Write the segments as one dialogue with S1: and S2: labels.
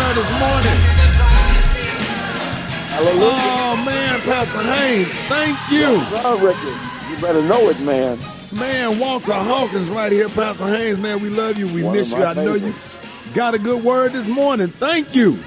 S1: sir, this morning.
S2: Hallelujah.
S1: Oh, man, Pastor Haynes, thank you.
S2: Well, Ricky, you better know it, man.
S1: Man, Walter Hawkins right here, Pastor Haynes, man, we love you. We miss you. I know you got a good word this morning. Thank you.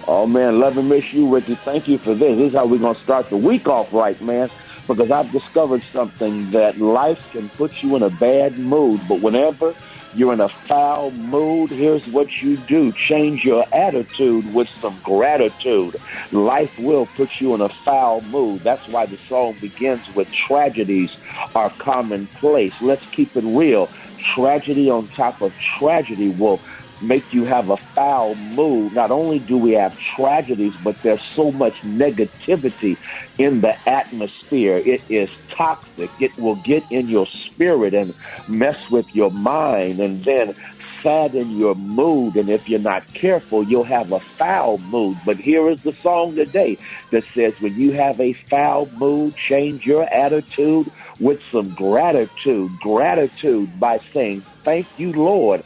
S2: Oh, man, love and miss you, Ricky. Thank you for this. This is how we're going to start the week off right, man, because I've discovered something that life can put you in a bad mood, but whenever you're in a foul mood, here's what you do. Change your attitude with some gratitude. Life will put you in a foul mood. That's why the song begins with tragedies are commonplace. Let's keep it real. Tragedy on top of tragedy will make you have a foul mood. Not only do we have tragedies, but there's so much negativity in the atmosphere. It is toxic. It will get in your spirit and mess with your mind and then sadden your mood. And if you're not careful, you'll have a foul mood. But here is the song today that says, when you have a foul mood, change your attitude with some gratitude. Gratitude by saying, thank you, Lord.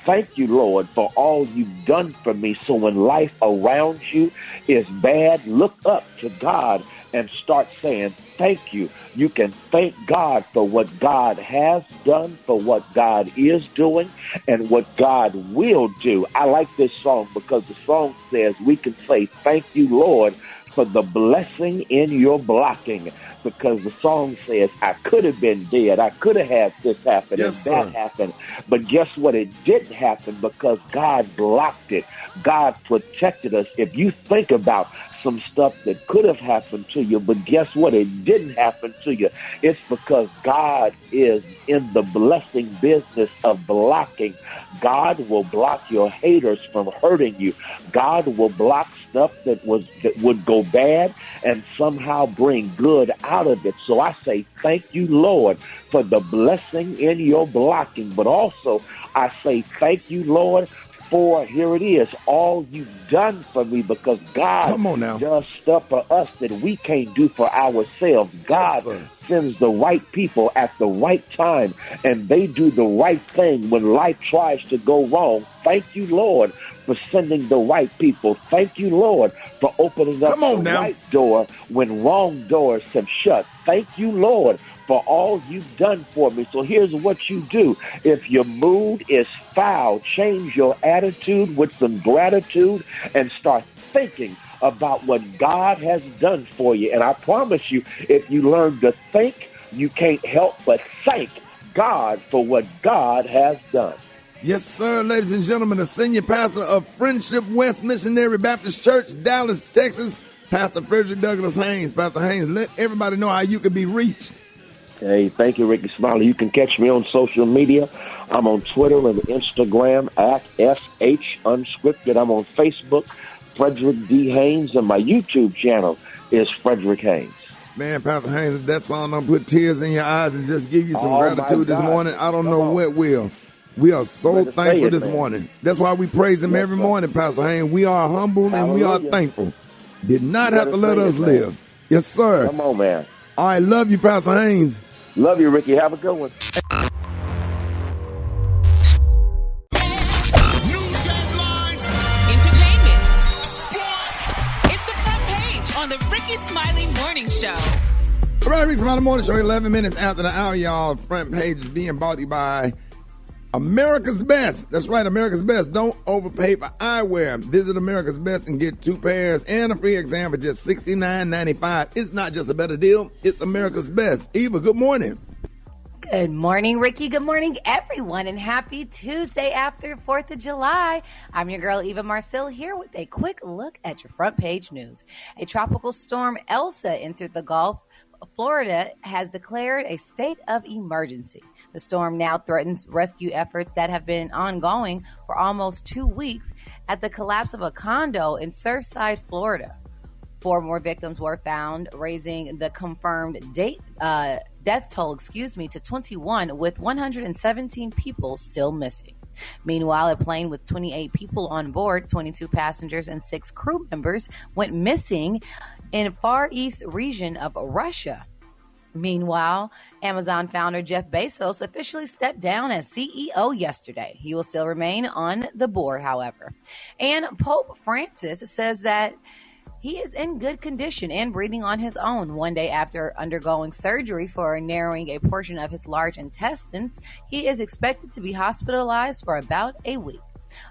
S2: Thank you, Lord, for all you've done for me. So when life around you is bad, look up to God and start saying, thank you. You can thank God for what God has done, for what God is doing, and what God will do. I like this song because the song says we can say, thank you, Lord, for the blessing in your blocking. Because the song says, I could have been dead. I could have had this happen and that happen. But guess what? It didn't happen because God blocked it. God protected us. If you think about some stuff that could have happened to you, but guess what? It didn't happen to you. It's because God is in the blessing business of blocking. God will block your haters from hurting you. God will block stuff that would go bad and somehow bring good out of it. So I say, thank you, Lord, for the blessing in your blocking. But also, I say, thank you, Lord, for, here it is, all you've done for me, because God does stuff for us that we can't do for ourselves. God sends the right people at the right time, and they do the right thing when life tries to go wrong. Thank you, Lord, for sending the right people. Thank you, Lord, for opening up the right door when wrong doors have shut. Thank you, Lord, for all you've done for me. So here's what you do. If your mood is foul, change your attitude with some gratitude and start thinking about what God has done for you. And I promise you, if you learn to think, you can't help but thank God for what God has done.
S1: Yes, sir, ladies and gentlemen, the senior pastor of Friendship West Missionary Baptist Church, Dallas, Texas, Pastor Frederick Douglass Haynes. Pastor Haynes, let everybody know how you can be reached.
S2: Hey, thank you, Rickey Smiley. You can catch me on social media. I'm on Twitter and Instagram at SH Unscripted. I'm on Facebook, Frederick D. Haynes, and my YouTube channel is Frederick Haynes.
S1: Man, Pastor Haynes, if that song don't put tears in your eyes and just give you some gratitude this morning, I don't know what will. We are so thankful this morning. That's why we praise him every morning, Pastor Haynes. We are humble and we are thankful. Did not have to let us live. Yes, sir.
S2: Come on, man.
S1: All right, love you, Pastor Haynes.
S2: Love you, Ricky. Have a good one.
S3: News headlines, entertainment, sports. It's the front page on the Rickey Smiley Morning Show.
S1: All right, Rickey Smiley Morning Show, 11 minutes after the hour, y'all. Front page is being brought to you by America's Best. That's right, America's Best. Don't overpay for eyewear. Visit America's Best and get 2 pairs and a free exam for just $69.95. It's not just a better deal. It's America's Best. Eva, good morning.
S4: Good morning, Ricky. Good morning, everyone, and happy Tuesday after 4th of July. I'm your girl, Eva Marcille, here with a quick look at your front page news. A tropical storm, Elsa, entered the Gulf. Florida has declared a state of emergency. The storm now threatens rescue efforts that have been ongoing for almost 2 weeks at the collapse of a condo in Surfside, Florida. 4 more victims were found, raising the confirmed death toll, to 21, with 117 people still missing. Meanwhile, a plane with 28 people on board, 22 passengers and 6 crew members, went missing in Far East region of Russia. Meanwhile, Amazon founder Jeff Bezos officially stepped down as CEO yesterday. He will still remain on the board, however. And Pope Francis says that he is in good condition and breathing on his own. One day after undergoing surgery for narrowing a portion of his large intestines, he is expected to be hospitalized for about a week.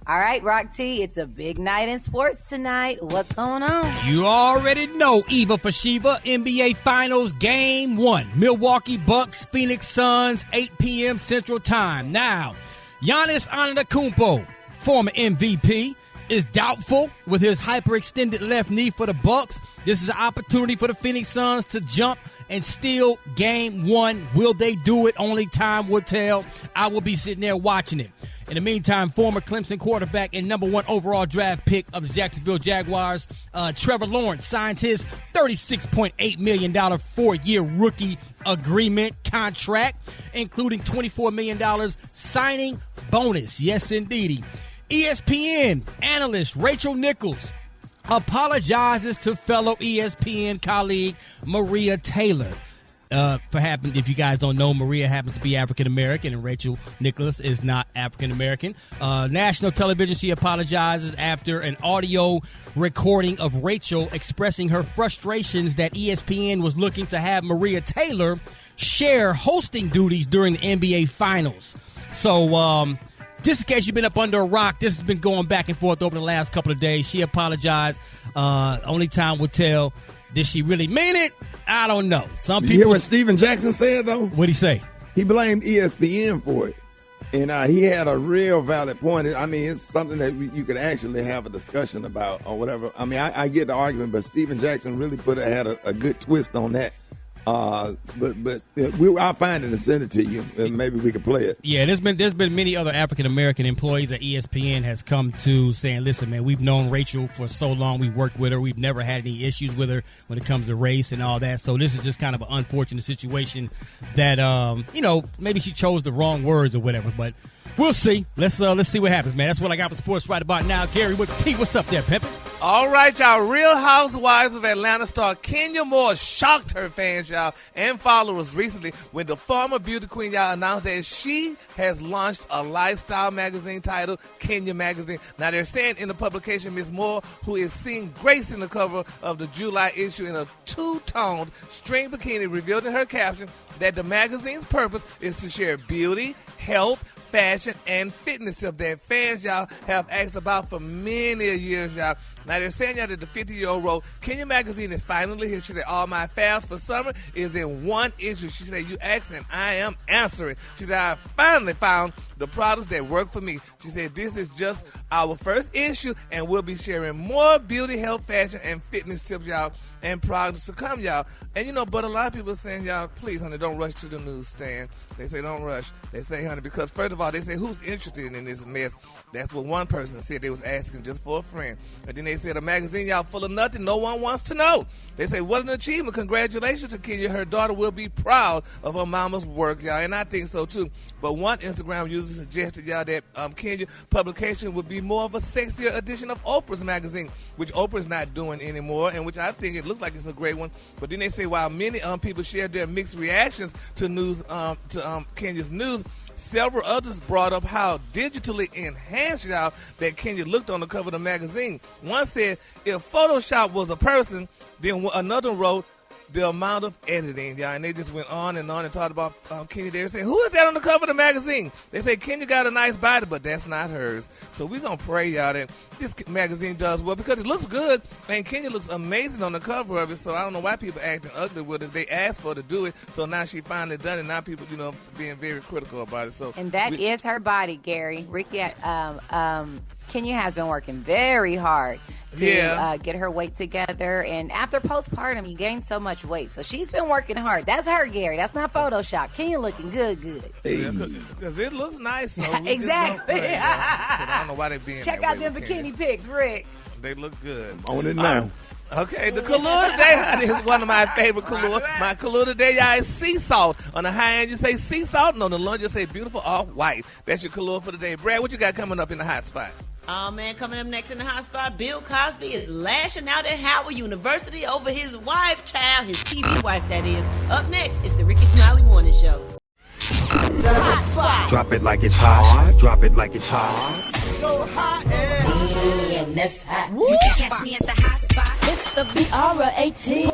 S4: All right, Rock T, it's a big night in sports tonight. What's going on?
S5: You already know, Eva for Shiva, NBA Finals Game 1. Milwaukee Bucks, Phoenix Suns, 8 p.m. Central Time. Now, Giannis Antetokounmpo, former MVP, is doubtful with his hyperextended left knee for the Bucks. This is an opportunity for the Phoenix Suns to jump and steal Game 1. Will they do it? Only time will tell. I will be sitting there watching it. In the meantime, former Clemson quarterback and number 1 overall draft pick of the Jacksonville Jaguars, Trevor Lawrence, signs his $36.8 million 4-year rookie agreement contract, including $24 million signing bonus. Yes, indeedy. ESPN analyst Rachel Nichols apologizes to fellow ESPN colleague Maria Taylor. If you guys don't know, Maria happens to be African-American and Rachel Nichols is not African-American. National television, she apologizes after an audio recording of Rachel expressing her frustrations that ESPN was looking to have Maria Taylor share hosting duties during the NBA Finals. So, just in case you've been up under a rock, this has been going back and forth over the last couple of days. She apologized. Only time will tell. Did she really mean it? I don't know. Some people.
S1: You hear what Steven Jackson said, though?
S5: What'd he say?
S1: He blamed ESPN for it. And he had a real valid point. I mean, it's something that you could actually have a discussion about or whatever. I mean, I get the argument, but Steven Jackson really had a good twist on that. I'll find it and send it to you, and maybe we can play it.
S5: Yeah, there's been many other African American employees that ESPN has come to saying, "Listen, man, we've known Rachel for so long. We've worked with her. We've never had any issues with her when it comes to race and all that. So this is just kind of an unfortunate situation that maybe she chose the wrong words or whatever, but." We'll see. Let's see what happens, man. That's what I got for sports right about now. Gary with the T. What's up there, Pimpin'?
S6: All right, y'all. Real Housewives of Atlanta star Kenya Moore shocked her fans, y'all, and followers recently when the former beauty queen, y'all, announced that she has launched a lifestyle magazine titled Kenya Magazine. Now, they're saying in the publication, Ms. Moore, who is seen gracing the cover of the July issue in a two-toned string bikini, revealed in her caption that the magazine's purpose is to share beauty, health, fashion, and fitness tips that fans, y'all, have asked about for many years, y'all. Now, they're saying, y'all, that the 50-year-old wrote, Kenya Magazine is finally here. She said, all my fads for summer is in one issue. She said, you asked and I am answering. She said, I finally found the products that work for me. She said, this is just our first issue, and we'll be sharing more beauty, health, fashion, and fitness tips, y'all, and products to come, y'all. And, but a lot of people are saying, y'all, please, honey, don't rush to the newsstand. They say, don't rush. They say, honey, because first of all, they say, who's interested in this mess? That's what one person said. They was asking just for a friend. And then they said, a magazine, y'all, full of nothing. No one wants to know. They say, what an achievement. Congratulations to Kenya. Her daughter will be proud of her mama's work, y'all. And I think so, too. But one Instagram user suggested, y'all, that Kenya publication would be more of a sexier edition of Oprah's magazine, which Oprah's not doing anymore, and which I think it looks like it's a great one. But then they say, while many people shared their mixed reactions to news, Kenya's news, several others brought up how digitally enhanced, y'all, that Kenya looked on the cover of the magazine. One said, if Photoshop was a person, then another wrote, the amount of editing, y'all, and they just went on and talked about Kenya. They were saying, who is that on the cover of the magazine? They say Kenya got a nice body, but that's not hers. So we're going to pray, y'all, that this magazine does well because it looks good, and Kenya looks amazing on the cover of it, so I don't know why people acting ugly with it. They asked for her to do it, so now she finally done it. Now people, being very critical about it. So
S4: and that is her body, Gary. Ricky, Kenya has been working very hard to get her weight together. And after postpartum, you gain so much weight. So she's been working hard. That's her, Gary. That's not Photoshop. Kenya looking good.
S6: Because it looks nice. So
S4: exactly.
S6: I don't know why they're being
S4: Check out them bikini pics, Rick.
S6: They look good.
S1: On it now.
S6: Okay, the color today is one of my favorite colors. My color today, y'all, is sea salt. On the high end, you say sea salt, and on the low, you say beautiful off-white. That's your color for today. Brad, what you got coming up in the hot spot?
S7: Oh, man, coming up next in the hot spot, Bill Cosby is lashing out at Howard University over his wife, his TV wife, that is. Up next, it's the Rickey Smiley Morning Show. The hot spot.
S8: Drop it like it's hot. Drop it like it's hot.
S7: So hot
S4: and that's hot.
S3: You can catch me at the hot spot.
S7: It's the BR18.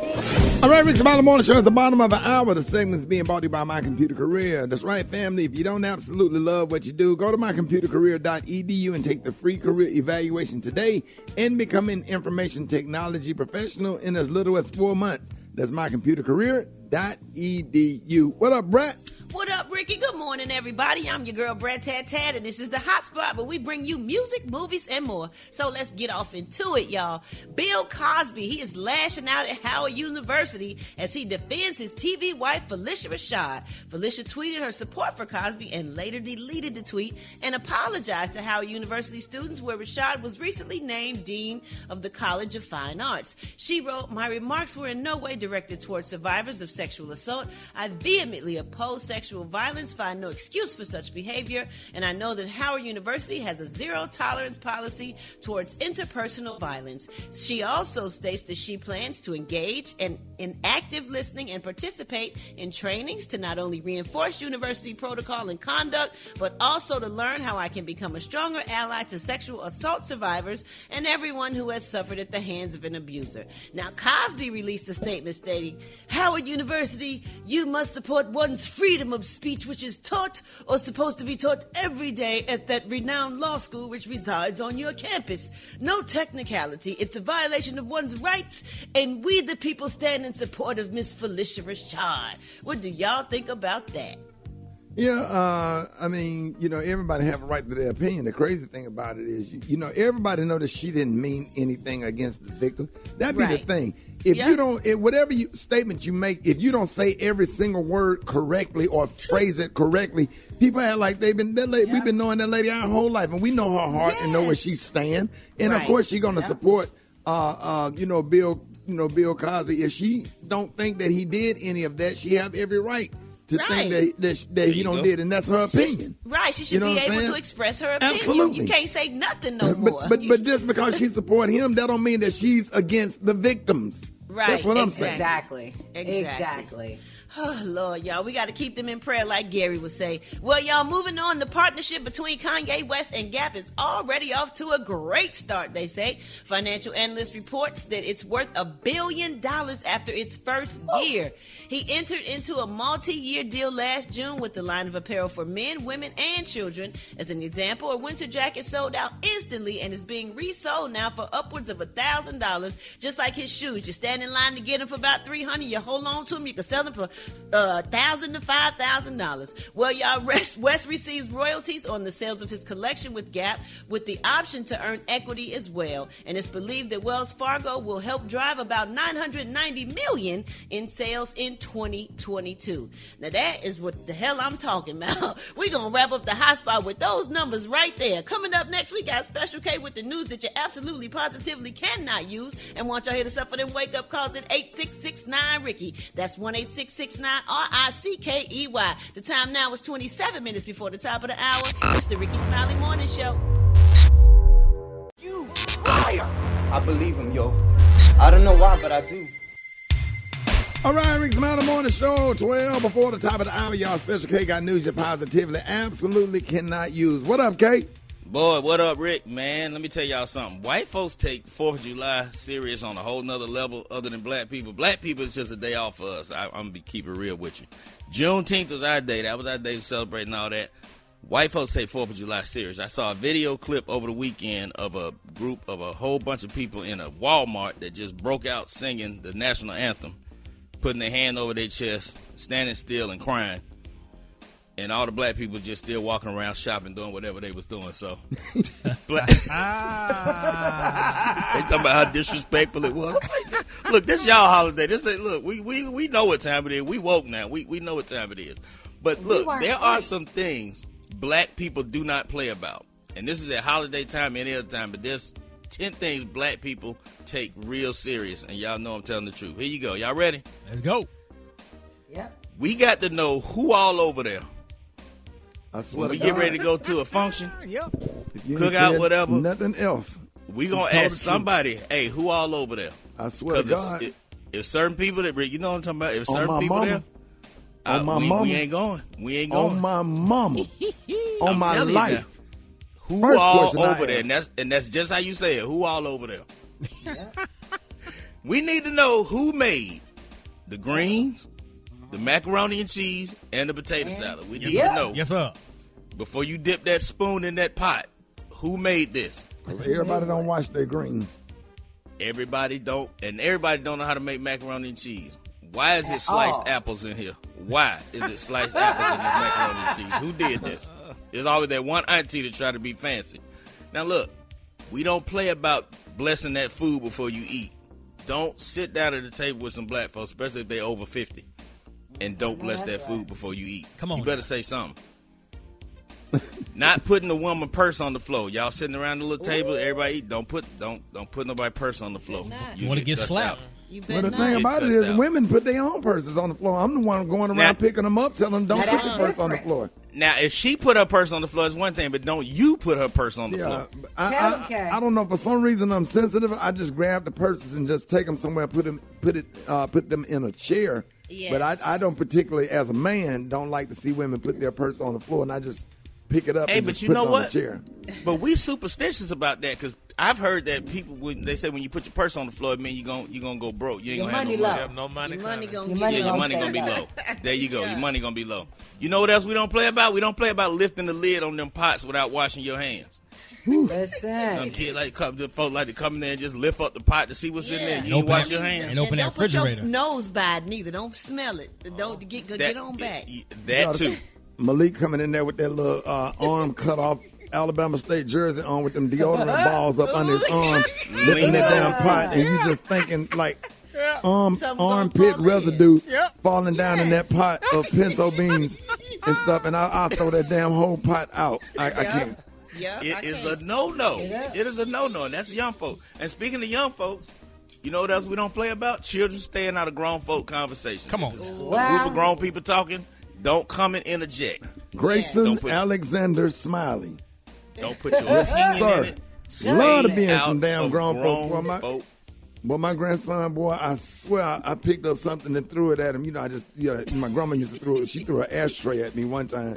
S1: All right, Rickey Smiley Morning Show at the bottom of the hour. The segment's being brought to you by My Computer Career. That's right, family. If you don't absolutely love what you do, go to mycomputercareer.edu and take the free career evaluation today and become an information technology professional in as little as 4 months. That's mycomputercareer.edu. What up, Brat?
S7: What up, Ricky? Good morning, everybody. I'm your girl, Brat, and this is the hot spot where we bring you music, movies, and more. So let's get off into it, y'all. Bill Cosby, he is lashing out at Howard University as he defends his TV wife, Phylicia Rashad. Phylicia tweeted her support for Cosby and later deleted the tweet and apologized to Howard University students, where Rashad was recently named Dean of the College of Fine Arts. She wrote, "My remarks were in no way directed towards survivors of sexual assault. I vehemently oppose sexual violence, find no excuse for such behavior, and I know that Howard University has a zero-tolerance policy towards interpersonal violence." She also states that she plans to engage in active listening and participate in trainings to not only reinforce university protocol and conduct, but also to learn how I can become a stronger ally to sexual assault survivors and everyone who has suffered at the hands of an abuser. Now, Cosby released a statement stating, "Howard University, you must support one's freedom of speech, which is taught or supposed to be taught every day at that renowned law school which resides on your campus. No technicality. It's a violation of one's rights, and we the people stand in support of Miss Phylicia Rashad." What do y'all think about that?
S1: Yeah, I mean, everybody have a right to their opinion. The crazy thing about it is, everybody know that she didn't mean anything against the victim. That'd be the thing. If you don't, whatever statement you make, if you don't say every single word correctly or phrase it correctly, people act like we've been knowing that lady our whole life, and we know her heart and know where she stands. And of course, she's gonna support, Bill Cosby. If she don't think that he did any of that, she have every right to think that he don't did, and that's her opinion.
S7: She should be able to express her opinion.
S1: Absolutely.
S7: You can't say nothing no more.
S1: But just because she support him, that don't mean that she's against the victims.
S7: Right.
S1: That's what I'm saying.
S4: Exactly.
S7: Oh, Lord, y'all, we got to keep them in prayer like Gary would say. Well, y'all, moving on, the partnership between Kanye West and Gap is already off to a great start, they say. Financial analyst reports that it's worth $1 billion after its first year. He entered into a multi-year deal last June with the line of apparel for men, women, and children. As an example, a winter jacket sold out instantly and is being resold now for upwards of $1,000, just like his shoes. You stand in line to get them for about $300. You hold on to them, you can sell them for $1,000 to $5,000. Well, y'all, West receives royalties on the sales of his collection with Gap, with the option to earn equity as well. And it's believed that Wells Fargo will help drive about $990 million in sales in 2022. Now, that is what the hell I'm talking about. We're going to wrap up the hot spot with those numbers right there. Coming up next, we got Special K with the news that you absolutely, positively cannot use. And want y'all hit us up for them wake-up calls at 8669-RICKEY. That's 1-866-9-RICKEY. The time now is 27 minutes before the top of the hour. It's the Rickey Smiley Morning Show.
S9: You liar! I believe him, yo. I don't know why, but I do.
S1: All right, Rickey Smiley Morning Show, 12 before the top of the hour, y'all. Special K got news you positively absolutely cannot use. What up, K?
S10: Boy, what up, Rick, man? Let me tell y'all something. White folks take 4th of July serious on a whole nother level other than black people. Black people is just a day off for us. I'm going to keep it real with you. Juneteenth was our day. That was our day to celebrate and all that. White folks take 4th of July serious. I saw a video clip over the weekend of a group of a whole bunch of people in a Walmart that just broke out singing the national anthem, putting their hand over their chest, standing still and crying. And all the black people just still walking around shopping, doing whatever they was doing. So, they talking about how disrespectful it was. Look, this y'all holiday. Look, we know what time it is. We woke now. We know what time it is. But look, there are some things black people do not play about. And this is at holiday time, any other time. But there's 10 things black people take real serious. And y'all know I'm telling the truth. Here you go. Y'all ready?
S5: Let's go.
S4: Yep.
S10: We got to know who all over there.
S1: I swear
S10: When we
S1: to
S10: get
S1: God.
S10: ready to go to a function,
S5: Yep.
S10: cook out, whatever.
S1: Nothing else.
S10: We gonna ask somebody, hey, who all over there?
S1: I swear to God.
S10: If certain people that, you know what I'm talking about? If certain people
S1: mama.
S10: there,
S1: On my mama.
S10: we ain't going. We ain't going.
S1: On my mama. On my life.
S10: Who
S1: First
S10: all over there? And that's just how you say it. Who all over there? We need to know who made the greens, the macaroni and cheese, and the potato salad. We need to know.
S5: Yes, sir.
S10: Before you dip that spoon in that pot, who made this?
S1: Everybody don't wash their greens.
S10: Everybody don't know how to make macaroni and cheese. Why is it sliced apples in here? Why is it sliced apples in this macaroni and cheese? Who did this? There's always that one auntie to try to be fancy. Now look, we don't play about blessing that food before you eat. Don't sit down at the table with some black folks, especially if they're over 50, and don't bless that food before you eat.
S5: Come on.
S10: You better say something. Not putting the woman purse on the floor. Y'all sitting around the little table, everybody eat. Don't put nobody purse on the floor.
S5: You want to get slapped.
S1: Well, the thing about it is women put their own purses on the floor. I'm the one going around picking them up, telling them don't put your purse on the floor.
S10: Now, if she put her purse on the floor, it's one thing, but don't you put her purse on the floor.
S1: I don't know. For some reason, I'm sensitive. I just grab the purses and just take them somewhere, put them in a chair.
S7: Yes.
S1: But I don't particularly, as a man, don't like to see women put their purse on the floor, and I just pick it up and just put it on the chair.
S10: But we superstitious about that because I've heard that people, when they say when you put your purse on the floor, it means you're gonna go broke. You ain't gonna have no money.
S6: Your money
S7: gonna
S10: your money gonna be low. There you go. Your money gonna be low. You know what else we don't play about? We don't play about lifting the lid on them pots without washing your hands.
S4: Listen.
S10: Some kids folks like to come in there and just lift up the pot to see what's in there. You ain't wash your hands.
S5: And open that refrigerator.
S7: Don't put your nose by it neither. Don't smell it. Don't get on back.
S10: That too.
S1: Malik coming in there with that little arm cut off Alabama State jersey on with them deodorant balls up under his arm, lifting that damn pot, and you just thinking like armpit residue falling down in that pot of pinto beans and stuff, and I'll throw that damn whole pot out. I can't.
S10: It is a no-no. It is a no-no, and that's young folks. And speaking of young folks, you know what else we don't play about? Children staying out of grown folk conversations.
S5: Come on.
S10: A group of grown people talking, don't come and interject.
S1: Grayson Alexander Smiley.
S10: Don't put your opinion in it.
S1: Love to be in some damn grown folk. Well, my grandson, boy, I swear I picked up something and threw it at him. You know, my grandma used to throw it. She threw an ashtray at me one time.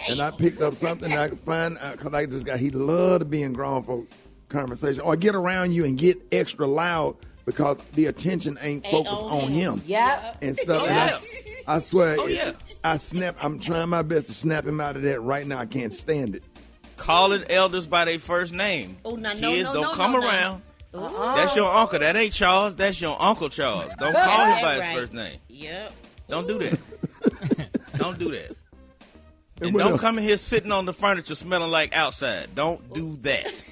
S1: And I picked up something that I could find, because he loved to be in grown folks conversation. Or get around you and get extra loud because the attention ain't focused on him.
S4: Yeah.
S1: And stuff. And I swear, I'm trying my best to snap him out of that right now. I can't stand it.
S10: Calling elders by their first name. Kids don't come around. That's your uncle. That ain't Charles. That's your Uncle Charles. Don't call him by his first name.
S7: Yep.
S10: Don't do that. Don't do that. And don't come in here sitting on the furniture smelling like outside. Don't do that.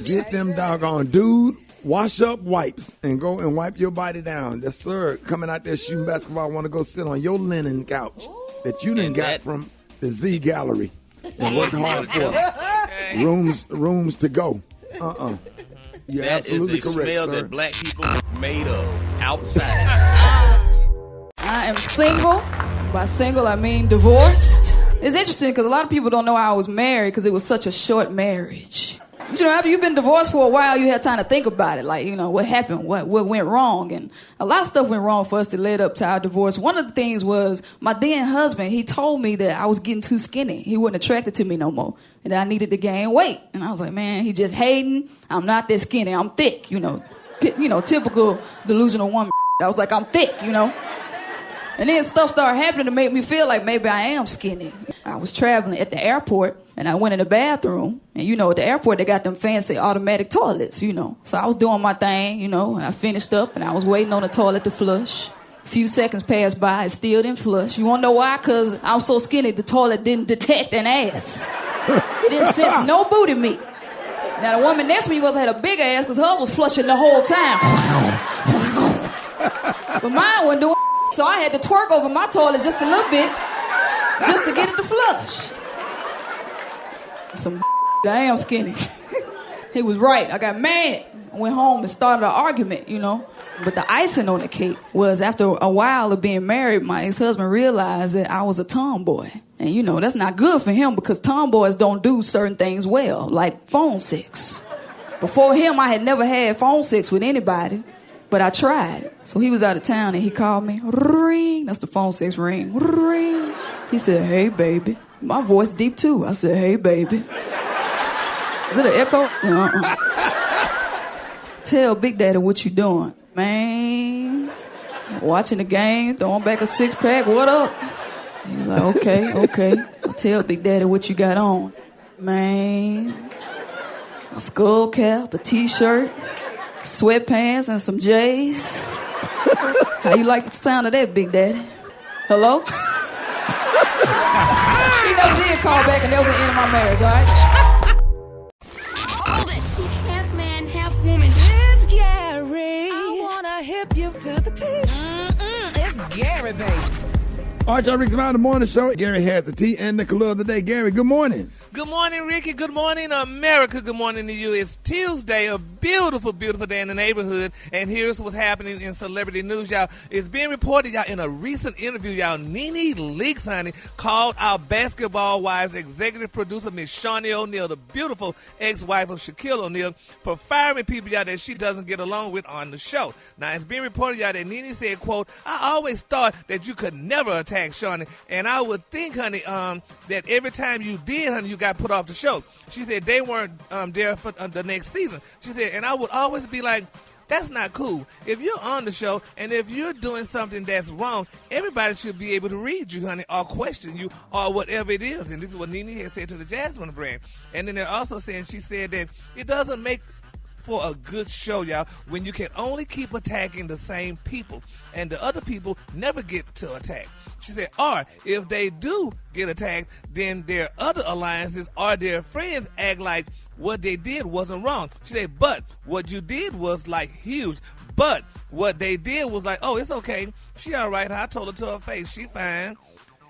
S1: Get them doggone dude. Wash up wipes and go and wipe your body down. Yes, sir. Coming out there shooting basketball, want to go sit on your linen couch that you done got from the Z Gallery and worked hard for. Rooms to go. You're
S10: that
S1: absolutely
S10: is a
S1: correct,
S10: smell
S1: sir.
S10: that black people made up outside.
S11: I am single. By single, I mean divorced. It's interesting because a lot of people don't know I was married because it was such a short marriage. But, after you've been divorced for a while, you have time to think about it. Like, what happened? What went wrong? And a lot of stuff went wrong for us that led up to our divorce. One of the things was my then husband, he told me that I was getting too skinny. He wasn't attracted to me no more. And that I needed to gain weight. And I was like, man, he just hating. I'm not that skinny. I'm thick, typical delusional woman. I was like, I'm thick, And then stuff started happening to make me feel like maybe I am skinny. I was traveling at the airport, and I went in the bathroom. And, at the airport, they got them fancy automatic toilets, So I was doing my thing, and I finished up, and I was waiting on the toilet to flush. A few seconds passed by, it still didn't flush. You want to know why? Because I was so skinny, the toilet didn't detect an ass. It didn't sense no booty meat. Now, the woman next to me had a big ass because hers was flushing the whole time. But mine wasn't doing. So I had to twerk over my toilet just a little bit just to get it to flush. Some damn skinny. He was right. I got mad. I went home and started an argument, But the icing on the cake was after a while of being married, my ex-husband realized that I was a tomboy. And, you know, that's not good for him because tomboys don't do certain things well, like phone sex. Before him, I had never had phone sex with anybody, but I tried. So he was out of town and he called me. Ring. That's the phone sex ring. Ring. He said, hey, baby. My voice deep, too. I said, hey, baby. Is it an echo? Tell Big Daddy what you doing. Man, watching the game, throwing back a six-pack, what up? He's like, okay. I'll tell Big Daddy what you got on. Man, a skull cap, a t-shirt, sweatpants, and some J's. How you like the sound of that, Big Daddy? Hello? He never did call back, and that was the end of my marriage, all right?
S12: Hold it. He's half man, half woman. It's Gary. I wanna hip you to the T. It's Gary, baby.
S1: All right, y'all, Rickey Smiley, the morning show. Gary has the tea and the color of the day. Gary, good morning.
S6: Good morning, Ricky. Good morning, America. Good morning to you. It's Tuesday, a beautiful, beautiful day in the neighborhood. And here's what's happening in celebrity news, y'all. It's being reported, y'all, in a recent interview, y'all, Nene Leakes, honey, called our Basketball Wives executive producer, Miss Shawnee O'Neal, the beautiful ex-wife of Shaquille O'Neal, for firing people, y'all, that she doesn't get along with on the show. Now, it's being reported, y'all, that Nene said, quote, I always thought that you could never attack Shawnee, and I would think, honey, that every time you did, honey, you got put off the show. She said they weren't there for the next season. She said, and I would always be like, that's not cool. If you're on the show and if you're doing something that's wrong, everybody should be able to read you, honey, or question you, or whatever it is. And this is what Nene had said to the Jasmine brand. And then they're also saying, she said that it doesn't make for a good show, y'all, when you can only keep attacking the same people and the other people never get to attack. She said, or if they do get attacked, then their other alliances or their friends act like what they did wasn't wrong. She said, but what you did was like huge. But what they did was like, oh, it's okay. She all right. I told her to her face. She fine.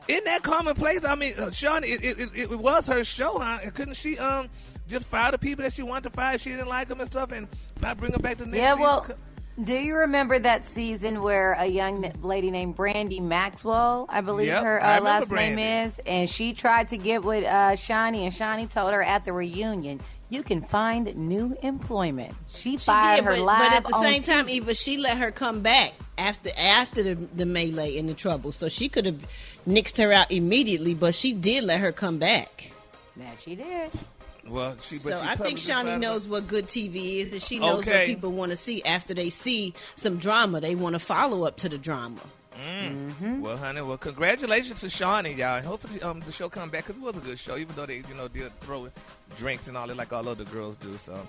S6: Isn't that commonplace? I mean, Shawnee, it was her show, huh? Couldn't she just fire the people that she wanted to fire if she didn't like them and stuff and not bring them back to the next season?
S4: Well, do you remember that season where a young lady named Brandy Maxwell, I believe her last name is, and she tried to get with Shawnee, and Shawnee told her at the reunion, you can find new employment. She fired her live
S7: but at the
S4: on
S7: same
S4: TV.
S7: time, Eva, she let her come back after the melee and the trouble. So she could have nixed her out immediately, but she did let her come back.
S4: That she did.
S6: Well,
S7: I think Shawnee knows what good TV is, and she knows what people want to see. After they see some drama, they want to follow up to the drama.
S6: Mm-hmm. Well, honey, congratulations to Shawnee, y'all. Hopefully the show come back, because it was a good show, even though they, did throw drinks and all that like all other girls do. So,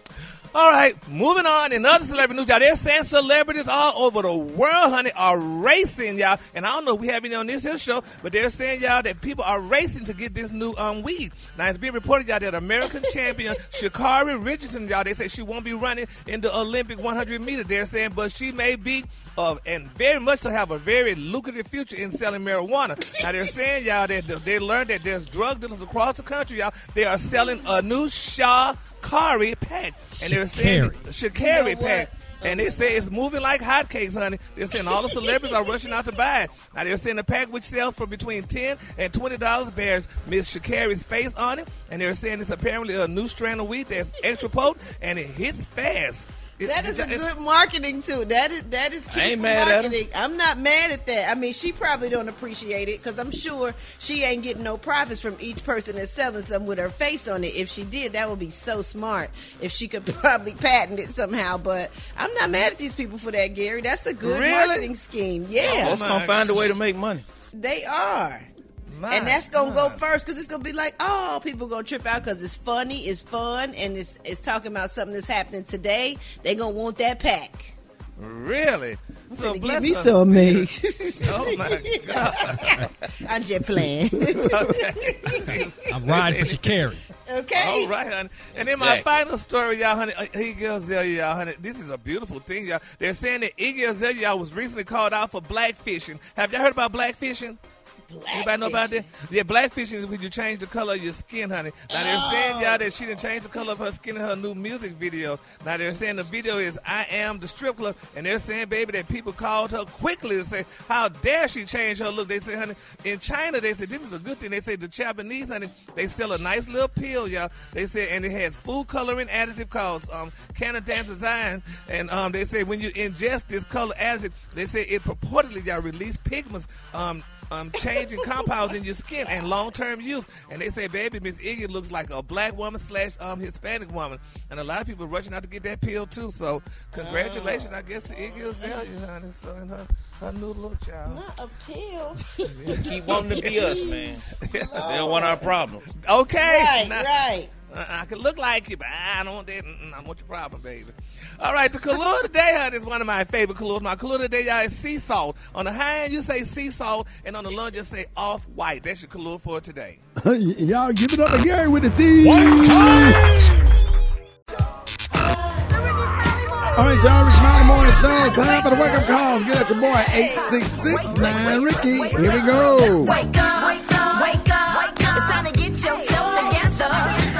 S6: all right, moving on. In other celebrity news, y'all, they're saying celebrities all over the world, honey, are racing, y'all. And I don't know if we have any on this here show, but they're saying, y'all, that people are racing to get this new weed. Now, it's being reported, y'all, that American champion Sha'Carri Richardson, y'all, they say she won't be running in the Olympic 100 meter. They're saying, but she may be and very much to have a very lucrative future in selling marijuana. Now, they're saying, y'all, that they learned that there's drug dealers across the country, y'all. They are selling a new Sha'Carri pack. And they're saying Sha'Carri pack. And they say it's moving like hotcakes, honey. They're saying all the celebrities are rushing out to buy it. Now, they're saying the pack, which sells for between $10 and $20, bears Miss Sha'Carri's face on it. And they're saying it's apparently a new strand of weed that's extra potent, and it hits fast.
S7: That is a good marketing too. That is cute marketing. I'm not mad at that. I mean, she probably don't appreciate it because I'm sure she ain't getting no profits from each person that's selling something with her face on it. If she did, that would be so smart. If she could probably patent it somehow. But I'm not mad at these people for that, Gary. That's a good marketing scheme. Yeah,
S10: just gonna find a way to make money.
S7: They are. And that's going to go first because it's going to be like, oh, people going to trip out because it's funny, it's fun, and it's talking about something that's happening today. They going to want that pack.
S6: Really?
S7: So give me some, me.
S6: Oh, my God.
S7: I'm just playing.
S5: I'm riding for Sha'Carri.
S7: Okay.
S6: All right, honey. And then my final story, y'all, honey, Iggy Azalea, y'all, honey. This is a beautiful thing, y'all. They're saying that Iggy Azalea, y'all, was recently called out for blackfishing. Have y'all heard about blackfishing? Anybody know about that? Yeah, blackfishing is when you change the color of your skin, honey. Now they're saying, y'all, that she didn't change the color of her skin in her new music video. Now they're saying the video is I Am the Strip Club, and they're saying, baby, that people called her quickly to say, how dare she change her look? They say, honey, in China, they said, this is a good thing. They say the Japanese, honey, they sell a nice little pill, y'all. They say, and it has food coloring additive called Canadenzazyme, and they say when you ingest this color additive, they say it purportedly, y'all, release pigments, changing compounds in your skin and long-term use. And they say, baby, Miss Iggy looks like a black woman / Hispanic woman. And a lot of people are rushing out to get that pill, too. So congratulations, I guess, to Iggy Azalea, honey. So, and her new look, child.
S7: Not a pill.
S10: Keep wanting to be us, man. They don't want our problems.
S6: Okay.
S7: Right.
S6: I can look like you, but I don't want that. I want your problem, baby. All right, the color today, honey, is one of my favorite colors. My color today, y'all, is sea salt. On the high end, you say sea salt, and on the low, just say off-white. That's your color for today.
S1: Y'all give it up again with the T.
S6: One time.
S1: All right, y'all, Rickey Smiley Morning Show. Time for the wake-up calls. Get at your boy, 866-9-RICKEY. Here we go.
S13: Wake up, wake up, wake up. It's time to get yourself together.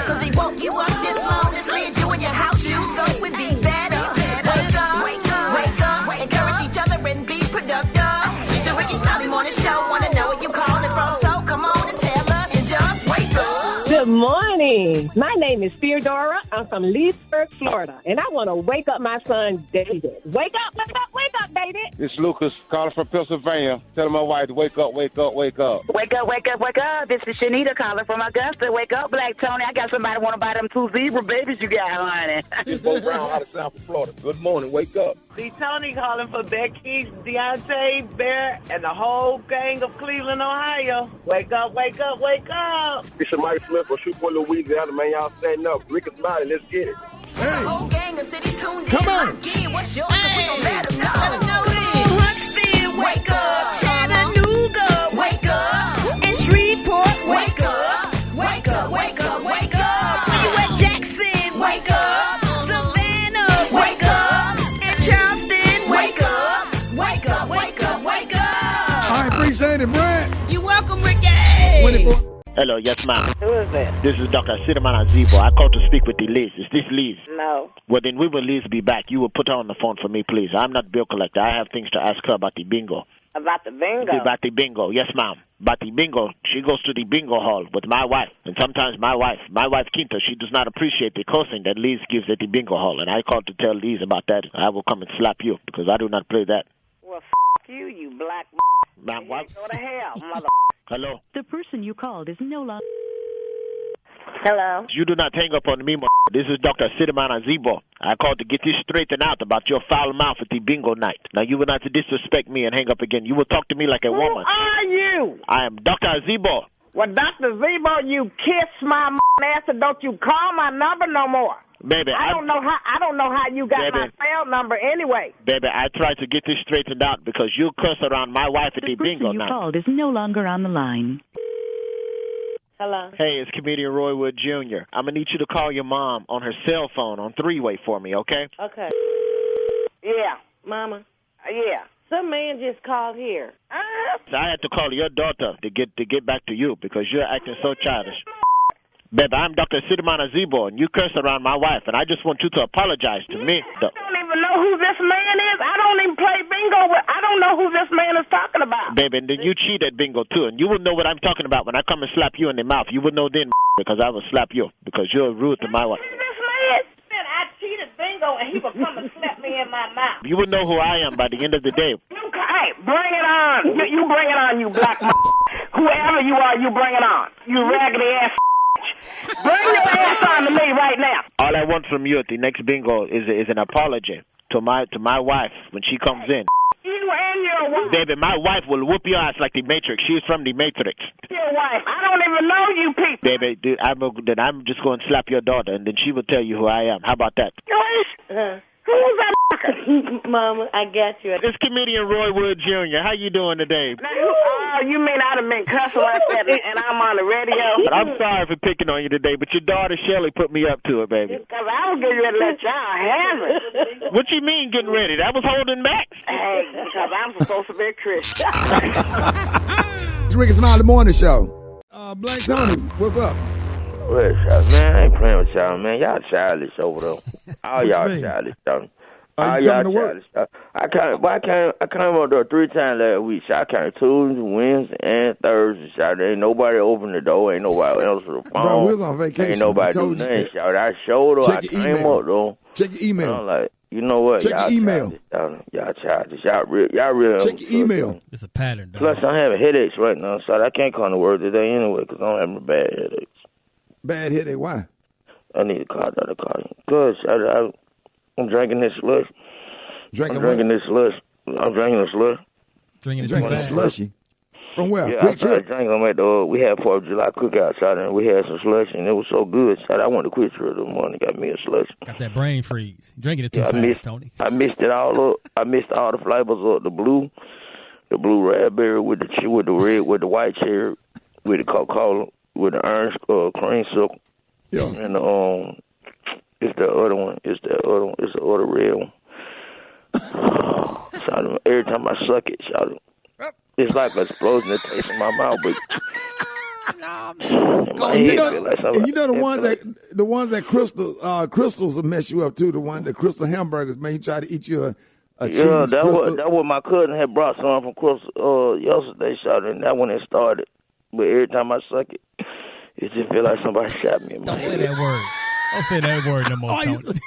S13: Cause he woke you up this long, this led you in your house shoes, so we be better. Wake up, wake up, wake up. Encourage each other and be productive. The Rickey Smiley Morning Show, wanna know where you calling from, so come on and tell us and just wake up.
S14: Good morning. My name is Theodora. I'm from Leesburg, Florida, and I want to wake up my son, David. Wake up, wake up, wake up, David.
S15: This is Lucas calling from Pennsylvania. Telling my wife to wake up, wake up, wake up.
S16: Wake up, wake up, wake up. This is Yunetta calling from Augusta. Wake up, Black Tony. I got somebody want to buy them 2 zebra babies you got, honey.
S15: This is Bo Brown out of South Florida. Good morning, wake up.
S17: See Tony calling for Becky, Deontay, Bear, and the whole gang of Cleveland, Ohio. Wake up, wake up, wake up.
S15: This is Mike Smith from Shreveport, Louisiana. Man, y'all standing up. Rickey Smiley, let's get it.
S13: Hey. Whole gang of cities tuned
S1: Come
S13: in.
S1: on.
S13: Again, what's yours? Hey. We gon' let them know this. Huntsville, wake up. Chattanooga, wake up. And Shreveport, wake up. Wake up, wake up, wake up. Where you at, Jackson? Wake up. Savannah, wake up. And Charleston, wake up. Wake up, wake up, wake up.
S1: All right, appreciate it, Brent.
S7: You welcome, Ricky.
S1: 24.
S18: Hello, yes, ma'am.
S17: Who is that?
S18: This is Dr. Sidamana Zibo. I called to speak with the Liz. Is this Liz?
S17: No.
S18: Well, then we will Liz be back. You will put her on the phone for me, please. I'm not bill collector. I have things to ask her about the bingo.
S17: About the bingo?
S18: About the bingo, yes, ma'am. About the bingo. She goes to the bingo hall with my wife. And sometimes my wife, Quinta, she does not appreciate the cursing that Liz gives at the bingo hall. And I called to tell Liz about that. I will come and slap you because I do not play that.
S17: Well, you, you black
S18: Ma'am, what?
S17: Go to hell, mother.
S18: Hello?
S19: The person you called is no longer...
S17: Hello?
S18: You do not hang up on me, This is Dr. Sidamana Zibo. I called to get this straightened out about your foul mouth at the bingo night. Now, you will not disrespect me and hang up again. You will talk to me like a woman.
S17: Who are you?
S18: I am Dr. Zibo.
S17: Well, Dr. Zibo, you kiss my ass and don't you call my number no more.
S18: Baby,
S17: I don't know how you got my cell number anyway.
S18: Baby, I tried to get this straightened out because you curse around my wife at the bingo
S19: night. The person you called is
S18: no
S19: longer on the line.
S17: Hello.
S18: Hey, it's comedian Roy Wood Jr. I'm going to need you to call your mom on her cell phone on 3-way for me, okay?
S17: Okay. Yeah, Mama. Yeah. Some man just called here.
S18: I had to call your daughter to get back to you because you're acting so childish. Baby, I'm Dr. Sidamana Zibo, and you curse around my wife, and I just want you to apologize to me.
S17: I don't even know who this man is. I don't even play bingo. I don't know who this man is talking about.
S18: Baby, and then you cheat at bingo, too, and you will know what I'm talking about when I come and slap you in the mouth. You will know then because I will slap you because you're rude to my wife.
S17: Who this man? I cheated bingo, and he will come and slap me in my mouth.
S18: You will know who I am by the end of the day.
S17: Hey, bring it on. You bring it on, you black Whoever you are, you bring it on. You raggedy ass. Bring your ass on to me right now.
S18: All I want from you at the next bingo is an apology to my wife when she comes in.
S17: You and your wife.
S18: Baby, my wife will whoop your ass like the Matrix. She's from the Matrix.
S17: Your wife. I don't even know you people.
S18: Baby, then I'm just going to slap your daughter, and then she will tell you who I am. How about that?
S17: Who's that? Mama, I got you.
S18: It's comedian Roy Wood Jr. How you doing today?
S17: Oh, you mean I'd have been cussing like that and I'm on the radio?
S18: But I'm sorry for picking on you today, but your daughter Shelley put me up to it, baby.
S17: Because I was getting ready to let y'all have it.
S18: What you mean getting ready? That was holding back.
S17: Hey, because I'm supposed to be a Christian.
S1: the Rickey Smiley Morning Show. Black Tony, what's up?
S20: Well, man, I ain't playing with y'all, man. Y'all childish over there. All y'all childish, Tony. All y'all childish. I came up there 3 times last week. I came Tuesday, Wednesday, and Thursday. There ain't nobody open the door. Ain't nobody answer the phone.
S1: Bro, we was on vacation.
S20: Ain't nobody do nothing. I showed up. I came up though.
S1: Check your email.
S20: I'm like, you know what?
S1: Check your email.
S20: Y'all childish. Y'all really.
S1: Check your email.
S5: It's a pattern, dog.
S20: Plus, I'm having headaches right now, so I can't come to work today anyway because I'm having bad headaches.
S1: Bad headache? Why?
S20: I need to call the car. Because I'm drinking this slush.
S1: Drinking
S20: this slush. I'm drinking a slush.
S5: Drinking
S1: a slushy. From where?
S20: Yeah, I started drinking them at we had 4th of July cookout, and we had some slush, and it was so good. I went to Quick Trip this morning, got me a slush.
S5: Got that brain freeze. You're drinking it too fast, Tony.
S20: I mixed it all up. I mixed all the flavors up. The blue raspberry with the red, with the white cherry, with the Coca-Cola, with the orange creamsicle.
S1: Yeah.
S20: And it's the other one. It's the other red one. Every time I suck it, it's like an explosion that tastes in my mouth, but
S1: you know the ones that crystals will mess you up too. The one that crystal hamburgers, man, you try to eat you a cheese.
S20: Yeah, that was my cousin had brought some from Crystal yesterday, and that when it started. But every time I suck it, it just feel like somebody shot me in my head.
S5: Say that word. Don't say that word no more, Tony.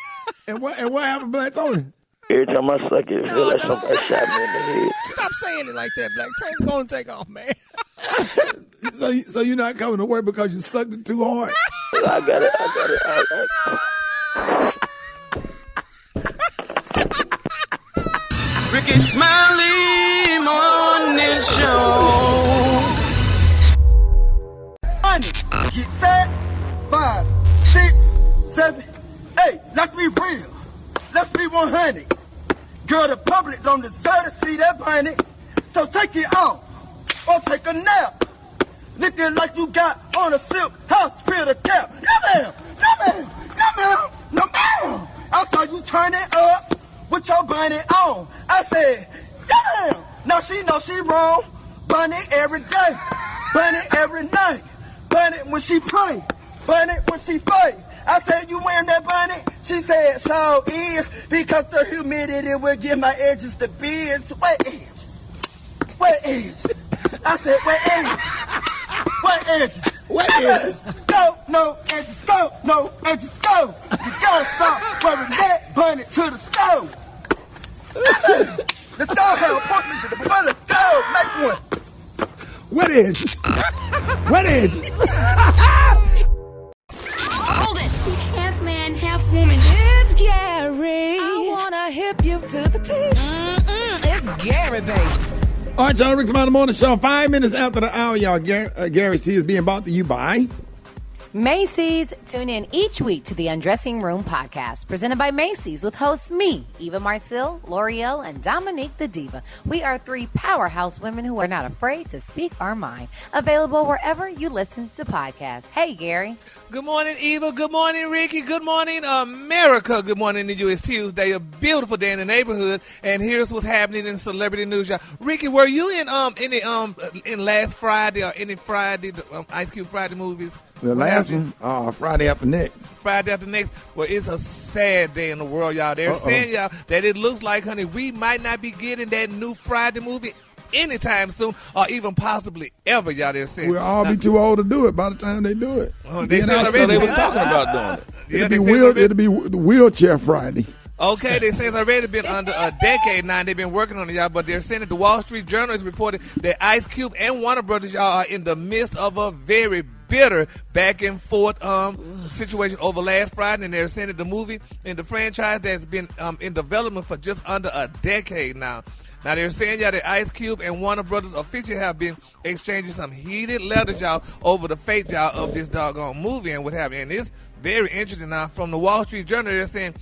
S1: And what happened, Black Tony?
S20: Every time I suck it, it feel like somebody shot me in the head.
S5: Stop saying it like that, Black Tony. Go and take off, man.
S1: So you're not coming to work because you sucked it too hard?
S20: I got it.
S13: Rickey Smiley Morning Show.
S21: Get set. 5, 6, 7, 8. Let's be real. Let's be 100. Girl, the public don't deserve to see that bunny. So take it off or take a nap. Looking like you got on a silk house, spill the cap. No, ma'am. No, ma'am. No, ma'am. No, ma'am. I saw you turn it up with your bunny on. I said, yeah, ma'am. Now she know she wrong. Bunny every day. Bunny every night. Bunny when she pray. Bunny when she fight. I said, you wearing that bunny? She said, so is, because the humidity will give my edges the beards. What edges? What edges? I said, what edges? What edges? What edges? Go, no edges, go, no edges, go. You gotta stop wearing that bunny to the stove. Let's go, hell, point me to the blood, let's go. Next one.
S1: What edges? What edges?
S12: Hold it! He's half man, half woman. It's Gary. I wanna hip you to the teeth. It's Gary, baby.
S1: All right, y'all, Rickey Smiley Morning Show. 5 minutes after the hour, y'all. Gary's Tea is being brought to you by
S4: Macy's. Tune in each week to the Undressing Room podcast, presented by Macy's, with hosts me, Eva Marcille, L'Oreal, and Dominique the Diva. We are 3 powerhouse women who are not afraid to speak our mind. Available wherever you listen to podcasts. Hey, Gary.
S6: Good morning, Eva. Good morning, Ricky. Good morning, America. Good morning to you. It's Tuesday, a beautiful day in the neighborhood, and here's what's happening in celebrity news, y'all. Ricky, were you in last Friday or any Friday Ice Cube Friday movies?
S1: The last one, Friday After Next.
S6: Friday After Next. Well, it's a sad day in the world, y'all. They're saying, y'all, that it looks like, honey, we might not be getting that new Friday movie anytime soon, or even possibly ever, y'all. They're saying
S1: we'll all be too old to do it by the time they do it.
S10: They was talking about doing it.
S1: It'll be the Wheelchair Friday.
S6: Okay, they say it's already been under a decade now, and they've been working on it, y'all, but they're saying that the Wall Street Journal has reported that Ice Cube and Warner Brothers, y'all, are in the midst of a very bitter back and forth situation over last Friday, and they're saying that the movie and the franchise that's been in development for just under a decade now. Now, they're saying, y'all, that Ice Cube and Warner Brothers officially have been exchanging some heated letters, y'all, over the fate, y'all, of this doggone movie and what have you. And it's very interesting now. From the Wall Street Journal, they're saying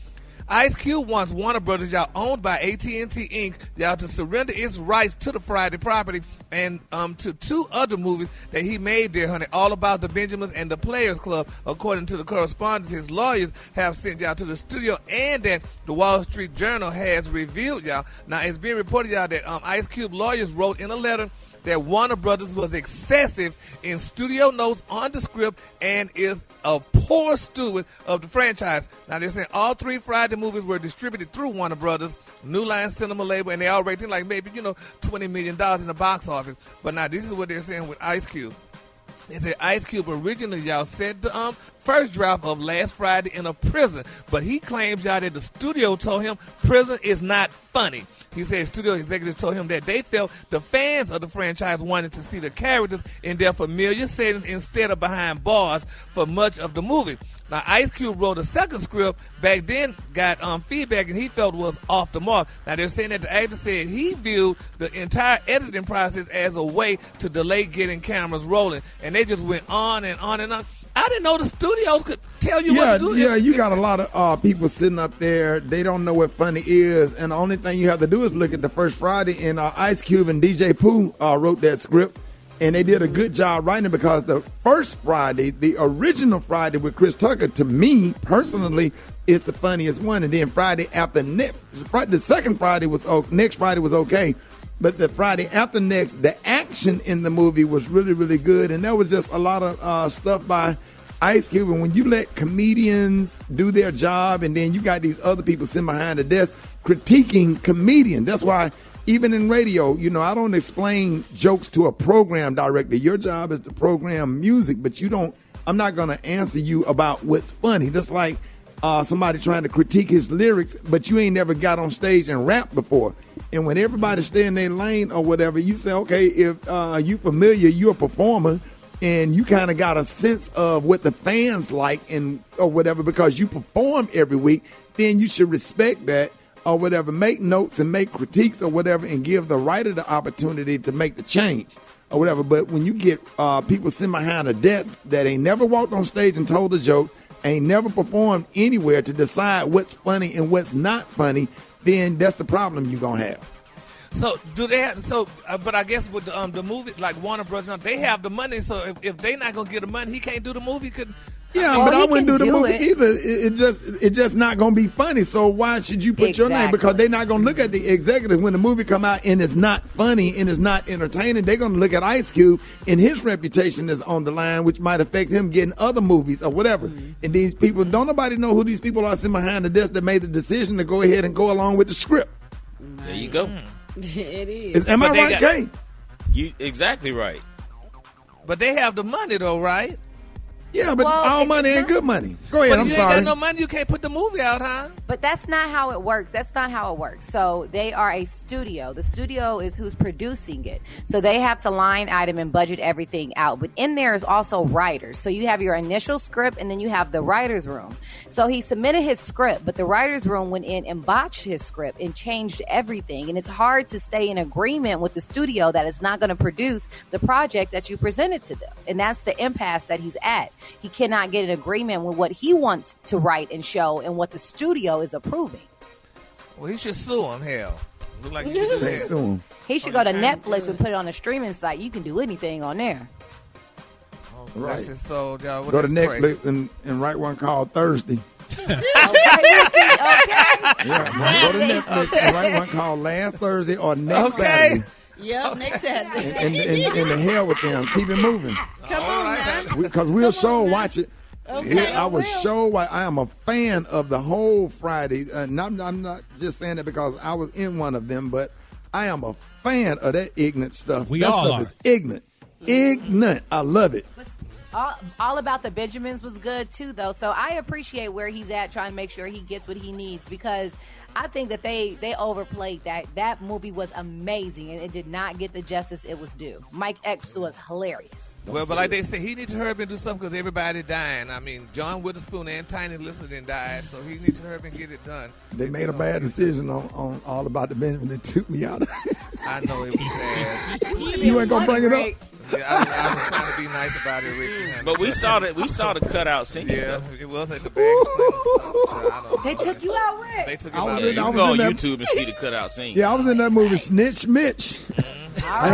S6: Ice Cube wants Warner Brothers, y'all, owned by AT&T Inc., y'all, to surrender its rights to the Friday property and to 2 other movies that he made there, honey, all about the Benjamins and the Players Club, according to the correspondence his lawyers have sent, y'all, to the studio, and that the Wall Street Journal has revealed, y'all. Now, it's being reported, y'all, that Ice Cube lawyers wrote in a letter that Warner Brothers was excessive in studio notes on the script and is a poor steward of the franchise. Now, they're saying all 3 Friday movies were distributed through Warner Brothers, New Line Cinema label, and they all rated like maybe, $20 million in the box office. But now this is what they're saying with Ice Cube. They said Ice Cube originally, y'all, said the first draft of Last Friday in a prison, but he claims, y'all, that the studio told him prison is not funny. He said studio executives told him that they felt the fans of the franchise wanted to see the characters in their familiar settings instead of behind bars for much of the movie. Now, Ice Cube wrote a second script back then, got feedback, and he felt was off the mark. Now, they're saying that the actor said he viewed the entire editing process as a way to delay getting cameras rolling, and they just went on and on and on. I didn't know the studios could tell you what to do.
S1: Yeah, you got a lot of people sitting up there. They don't know what funny is, and the only thing you have to do is look at the first Friday, and Ice Cube and DJ Pooh wrote that script. And they did a good job writing it because the first Friday, the original Friday with Chris Tucker, to me personally, is the funniest one. And then Friday after next, the second Friday was next Friday was okay, but the Friday after next, the action in the movie was really, really good. And there was just a lot of stuff by Ice Cube. And when you let comedians do their job, and then you got these other people sitting behind the desk critiquing comedians, that's why. Even in radio, I don't explain jokes to a program director. Your job is to program music, but I'm not going to answer you about what's funny. Just like somebody trying to critique his lyrics, but you ain't never got on stage and rap before. And when everybody stay in their lane or whatever, you say, okay, if you familiar, you're a performer, and you kind of got a sense of what the fans like or whatever because you perform every week, then you should respect that. Or whatever, make notes and make critiques or whatever, and give the writer the opportunity to make the change or whatever. But when you get people sitting behind a desk that ain't never walked on stage and told a joke, ain't never performed anywhere to decide what's funny and what's not funny, then that's the problem you're gonna have.
S6: So do they have? But I guess with the movie like Warner Brothers, they have the money. So if they not gonna get the money, he can't do the movie.
S1: Yeah, but I wouldn't do the movie either. It just not gonna be funny. So why should you put your name? Because they're not gonna look at the executive when the movie come out and it's not funny and it's not entertaining. They're gonna look at Ice Cube and his reputation is on the line, which might affect him getting other movies or whatever. Mm-hmm. And these people, don't nobody know who these people are sitting behind the desk that made the decision to go ahead and go along with the script.
S10: There you go.
S7: It is.
S1: Am I right, Kay?
S10: You exactly right.
S6: But they have the money though, right?
S1: Yeah, but all money ain't good money. Go ahead, I'm sorry.
S6: But you ain't got no money, you can't put the movie out, huh?
S4: But that's not how it works. So they are a studio. The studio is who's producing it. So they have to line item and budget everything out. But in there is also writers. So you have your initial script and then you have the writer's room. So he submitted his script, but the writer's room went in and botched his script and changed everything. And it's hard to stay in agreement with the studio that is not going to produce the project that you presented to them. And that's the impasse that he's at. He cannot get an agreement with what he wants to write and show and what the studio is approving.
S6: Well, he should sue him, hell. Look like he should
S1: sue him.
S4: He should go to Netflix and put it on a streaming site. You can do anything on there.
S1: Right.
S6: So, y'all,
S1: go to Netflix and write one called Thursday.
S4: Okay.
S1: Yeah, go to Netflix and write one called Last Thursday or Next Saturday.
S7: Yep, next Saturday.
S1: And the hell with them. Keep it moving.
S7: Come on now.
S1: Because we'll watch it.
S7: Okay,
S1: I was I am a fan of the whole Friday. And I'm not just saying that because I was in one of them, but I am a fan of that ignorant stuff.
S5: We
S1: that
S5: all
S1: stuff
S5: are.
S1: is ignorant. Ignorant. I love it.
S4: All About the Benjamins was good too, though. So I appreciate where he's at, trying to make sure he gets what he needs, because I think that they overplayed that. That movie was amazing, and it did not get the justice it was due. Mike Epps was hilarious.
S6: Well, but like they say, he needs to hurry up and do something because everybody dying. I mean, John Witherspoon and Tiny Lister died, so he needs to hurry up and get it done.
S1: They made a bad decision on All About the Benjamin. They took me out.
S6: I know it was sad.
S1: You ain't gonna bring it up.
S6: Yeah, I was trying to be nice about it, Ricky.
S10: But we saw the cutout scene.
S6: Yeah, it was at the back.
S4: They took you out, Rick.
S6: They took
S10: you
S6: out.
S10: You can go on YouTube and see the cutout scene.
S1: Yeah, I was in that movie, Snitch Mitch. I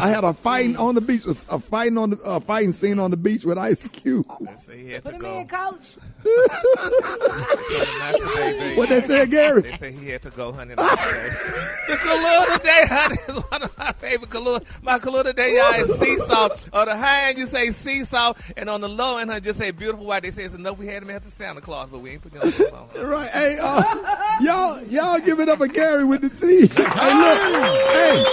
S1: had a fighting on the beach, a fighting scene on the beach with Ice Cube.
S6: He had
S4: Put
S6: to
S4: him
S6: go.
S4: in, coach.
S6: Not today, baby.
S1: What they said, Gary?
S6: They say he had to go, honey. Not today. The Kahlua today, honey, is one of my favorite Kahlua. My Kahlua today, y'all, is sea salt. On the high end, you say sea salt, and on the low end, honey, just say beautiful white. They say it's enough. We had him after Santa Claus, but we ain't putting it on the phone.
S1: Right. Hey, y'all give it up for Gary with the T. Hey, look. Hey.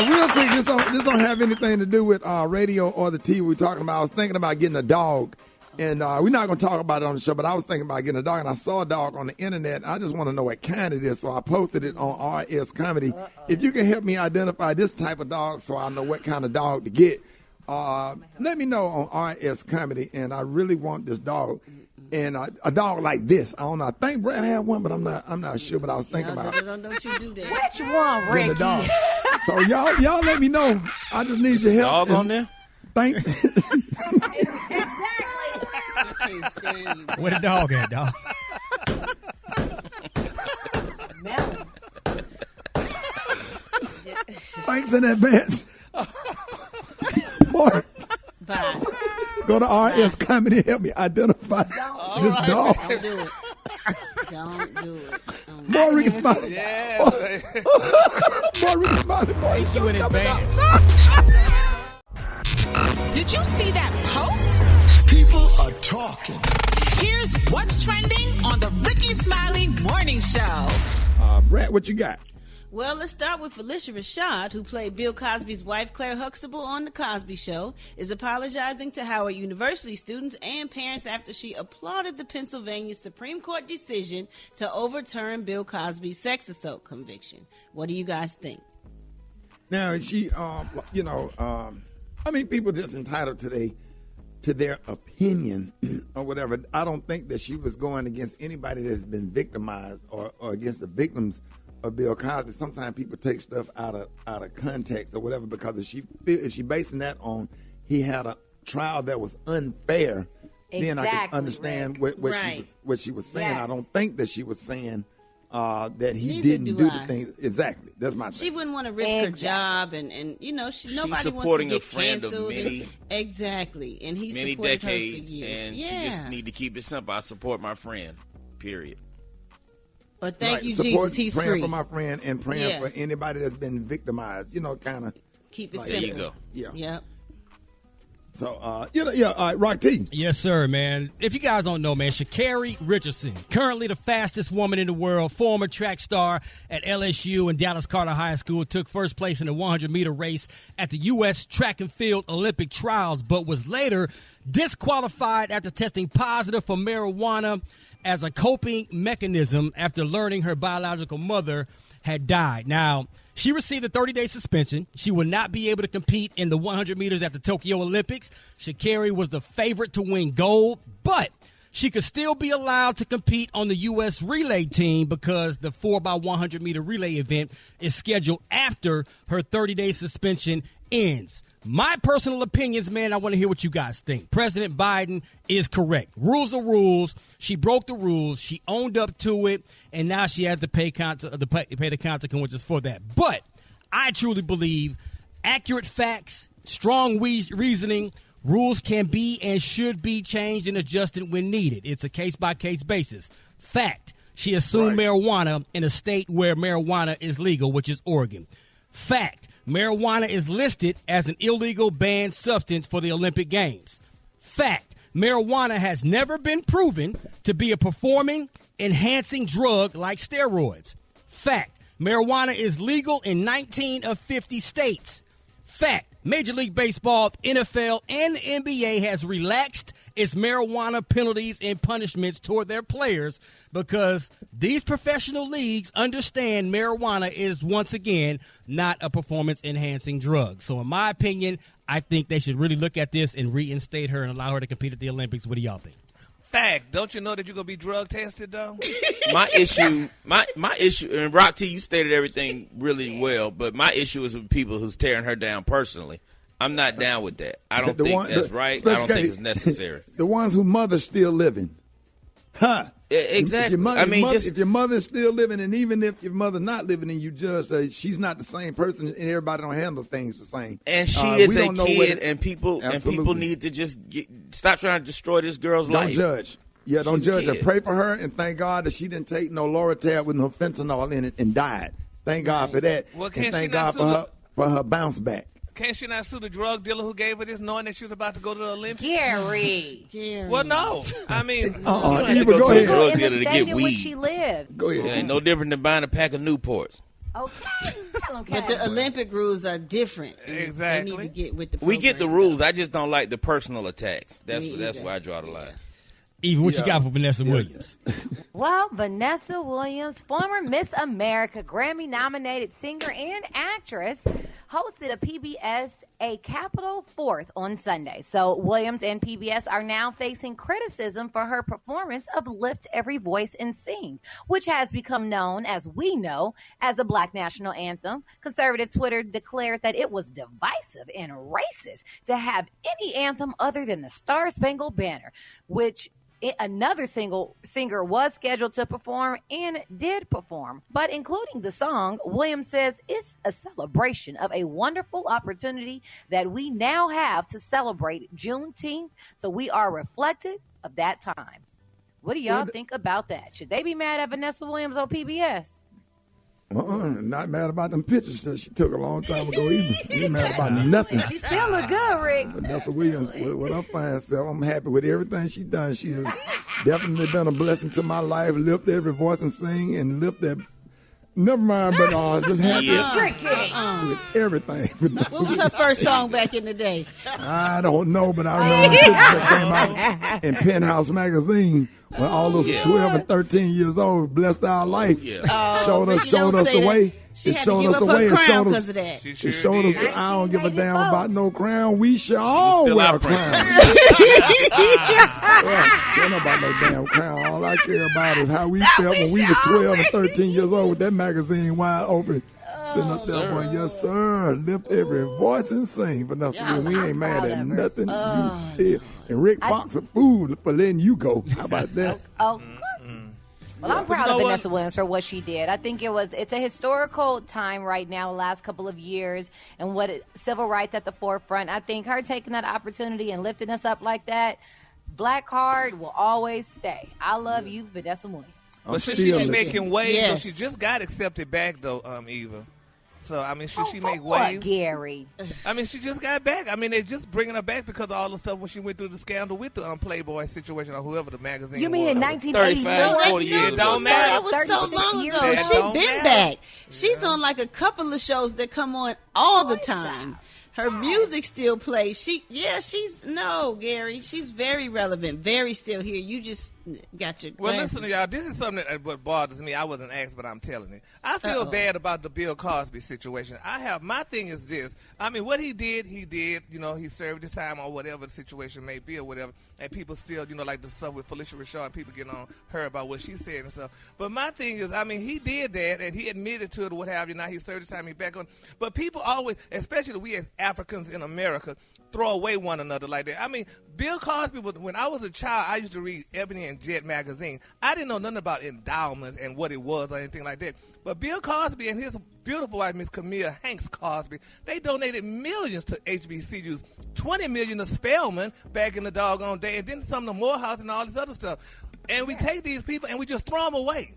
S1: Real quick, this don't have anything to do with radio or the TV we're talking about. I was thinking about getting a dog, and we're not going to talk about it on the show, but I was thinking about getting a dog, and I saw a dog on the internet. I just want to know what kind it is, so I posted it on RS Comedy. If you can help me identify this type of dog so I know what kind of dog to get, let me know on RS Comedy, and I really want this dog. And a dog like this, I don't know. I think Brat had one, but I'm not sure. But I was thinking about it.
S7: Don't you do that?
S4: Which one, Ricky?
S1: The dog. So y'all let me know. I just need your help.
S10: Dog on there?
S1: Thanks.
S5: Where the dog at, dog?
S1: Thanks in advance. Boy.
S7: Bye.
S1: Go to RS Comedy and help me identify this dog.
S7: Don't do it. Don't do it.
S1: More Rickey Smiley.
S6: Yeah.
S1: More Rickey Smiley.
S5: Thank you in advance.
S3: Did you see that post?
S2: People are talking.
S3: Here's what's trending on the Rickey Smiley Morning Show.
S1: Brent, what you got?
S7: Well, let's start with Felicia Rashad, who played Bill Cosby's wife, Claire Huxtable, on The Cosby Show, is apologizing to Howard University students and parents after she applauded the Pennsylvania Supreme Court decision to overturn Bill Cosby's sex assault conviction. What do you guys think?
S1: Now, she, I mean, people just entitled to their opinion or whatever. I don't think that she was going against anybody that's been victimized or against the victims of Bill Cosby. Sometimes people take stuff out of context or whatever, because if she basing that on he had a trial that was unfair, then I can understand what she was saying.
S7: Yes.
S1: I don't think that she was saying that he
S7: Neither
S1: didn't
S7: do
S1: do
S7: I.
S1: the things exactly. That's my thing.
S7: She wouldn't want to risk her job, and nobody
S10: She's
S7: wants to
S10: supporting
S7: get
S10: a friend of
S7: canceled.
S10: many-
S7: Exactly, and he
S10: many
S7: supported
S10: decades,
S7: her for years.
S10: and
S7: yeah.
S10: she just need to keep it simple. I support my friend. Period.
S7: But thank
S1: Right.
S7: you,
S1: Support,
S7: Jesus. He's
S1: praying
S7: free.
S1: for my friend and praying
S7: Yeah.
S1: for anybody that's been victimized. Kind of
S7: Keep it
S1: like,
S7: simple.
S10: There you go.
S1: Yeah.
S7: Yep.
S1: So, all right, Rock T.
S5: Yes, sir, man. If you guys don't know, man, Sha'Carri Richardson, currently the fastest woman in the world, former track star at LSU and Dallas Carter High School, took first place in the 100-meter race at the U.S. Track and Field Olympic Trials, but was later disqualified after testing positive for marijuana as a coping mechanism after learning her biological mother had died. Now, she received a 30-day suspension. She will not be able to compete in the 100 meters at the Tokyo Olympics. Sha'Carri was the favorite to win gold, but she could still be allowed to compete on the U.S. relay team because the 4x100-meter relay event is scheduled after her 30-day suspension ends. My personal opinions, man, I want to hear what you guys think. President Biden is correct. Rules are rules. She broke the rules. She owned up to it, and now she has to pay the consequences for that. But I truly believe accurate facts, strong reasoning, rules can be and should be changed and adjusted when needed. It's a case-by-case basis. Fact, she assumed marijuana in a state where marijuana is legal, which is Oregon. Fact, marijuana is listed as an illegal banned substance for the Olympic Games. Fact, marijuana has never been proven to be a performing, enhancing drug like steroids. Fact, marijuana is legal in 19 of 50 states. Fact, Major League Baseball, NFL, and the NBA has relaxed its marijuana penalties and punishments toward their players because these professional leagues understand marijuana is, once again, not a performance-enhancing drug. So in my opinion, I think they should really look at this and reinstate her and allow her to compete at the Olympics. What do y'all think?
S6: Fact. Don't you know that you're going to be drug tested, though?
S10: My issue, and Rock T, you stated everything really well, but my issue is with people who's tearing her down personally. I'm not down with that. I don't think that's right. I don't think it's necessary.
S1: The ones whose mother's still living. Huh.
S10: Exactly.
S1: If your mother's still living, and even if your mother's not living and you judge her, she's not the same person, and everybody don't handle things the same.
S10: And she is a kid, and people need to just stop trying to destroy this girl's life.
S1: Don't judge. Yeah, don't judge her. Pray for her, and thank God that she didn't take no Loratab with no fentanyl in it and died. Thank God for that.
S6: Well,
S1: and thank God for her bounce back.
S6: Can't she not sue the drug dealer who gave her this, knowing that she was about to go to the Olympics?
S4: Gary.
S6: Well, no. I mean,
S10: you don't have to go to the drug dealer to get weed.
S4: She lived.
S1: Go ahead.
S10: It ain't no different than buying a pack of Newports.
S4: Okay.
S7: But the Olympic rules are different.
S6: Exactly.
S7: They need to get with the
S10: We
S7: program,
S10: get the rules. I just don't like the personal attacks. That's where I draw the line.
S5: Even what you got for Vanessa Williams?
S4: Well, Vanessa Williams, former Miss America, Grammy-nominated singer and actress, hosted a PBS A Capitol 4th on Sunday. So Williams and PBS are now facing criticism for her performance of Lift Every Voice and Sing, which has become known, as we know, as the Black National Anthem. Conservative Twitter declared that it was divisive and racist to have any anthem other than the Star-Spangled Banner, which another singer was scheduled to perform and did perform. But including the song, Williams says it's a celebration of a wonderful opportunity that we now have to celebrate Juneteenth. So we are reflective of that times. What do y'all think about that? Should they be mad at Vanessa Williams on PBS?
S1: Not mad about them pictures that she took a long time ago either. We ain't mad about nothing.
S4: She still look good, Rick.
S1: Vanessa Williams, with her fine self, I'm happy with everything she done. She has definitely been a blessing to my life. Lift every voice and sing, and lift that. Never mind, but just happy with everything.
S7: What was her first song back in the day?
S1: I don't know, but I remember the pictures that came out in Penthouse magazine. When all those 12 and 13 years old blessed our life, showed us the way.
S7: She had to give up her crown because of that.
S1: It showed us. I don't give a damn about no crown. We shall all wear a crown. I don't know about no damn crown. All I care about is how we felt when we was 12 and 13 years old with that magazine wide open. Sitting up there going, yes, sir. Lift every voice and sing. But nothing. We ain't mad at nothing you did. And Rick Fox a fool for letting you go. How about that?
S4: Well, I'm proud of Vanessa Williams for what she did. I think it's a historical time right now, the last couple of years, and civil rights at the forefront. I think her taking that opportunity and lifting us up like that, Black Card will always stay. I love you, Vanessa Williams.
S6: But should she be making waves? So she just got accepted back, though, Eva. So, I mean, should she make waves?
S4: Gary?
S6: I mean, she just got back. I mean, they're just bringing her back because of all the stuff when she went through the scandal with the Playboy situation or whoever the magazine
S4: You mean
S6: was.
S4: in 1984?
S10: 40 years
S6: It don't matter.
S7: That was so long ago. She's been back. She's on like a couple of shows that come on all the time. Her music still plays. Gary. She's very relevant, very still here. You just got your
S6: Well,
S7: glasses.
S6: listen, y'all. This is something that what bothers me. I wasn't asked, but I'm telling it. I feel bad about the Bill Cosby situation. My thing is this. I mean, what he did. You know, he served his time or whatever the situation may be or whatever. And people still, you know, like the stuff with Felicia Rashad and people getting on her about what she said and stuff. But my thing is, I mean, he did that and he admitted to it or what have you. Now he served his time. He back on. But people always, especially we as Africans in America, throw away one another like that. I mean, Bill Cosby, when I was a child, I used to read Ebony and Jet magazine. I didn't know nothing about endowments and what it was or anything like that. But Bill Cosby and his beautiful wife, Miss Camille Hanks Cosby, they donated millions to HBCUs, $20 million to Spelman back in the doggone day, and then some to Morehouse and all this other stuff. And we take these people and we just throw them away.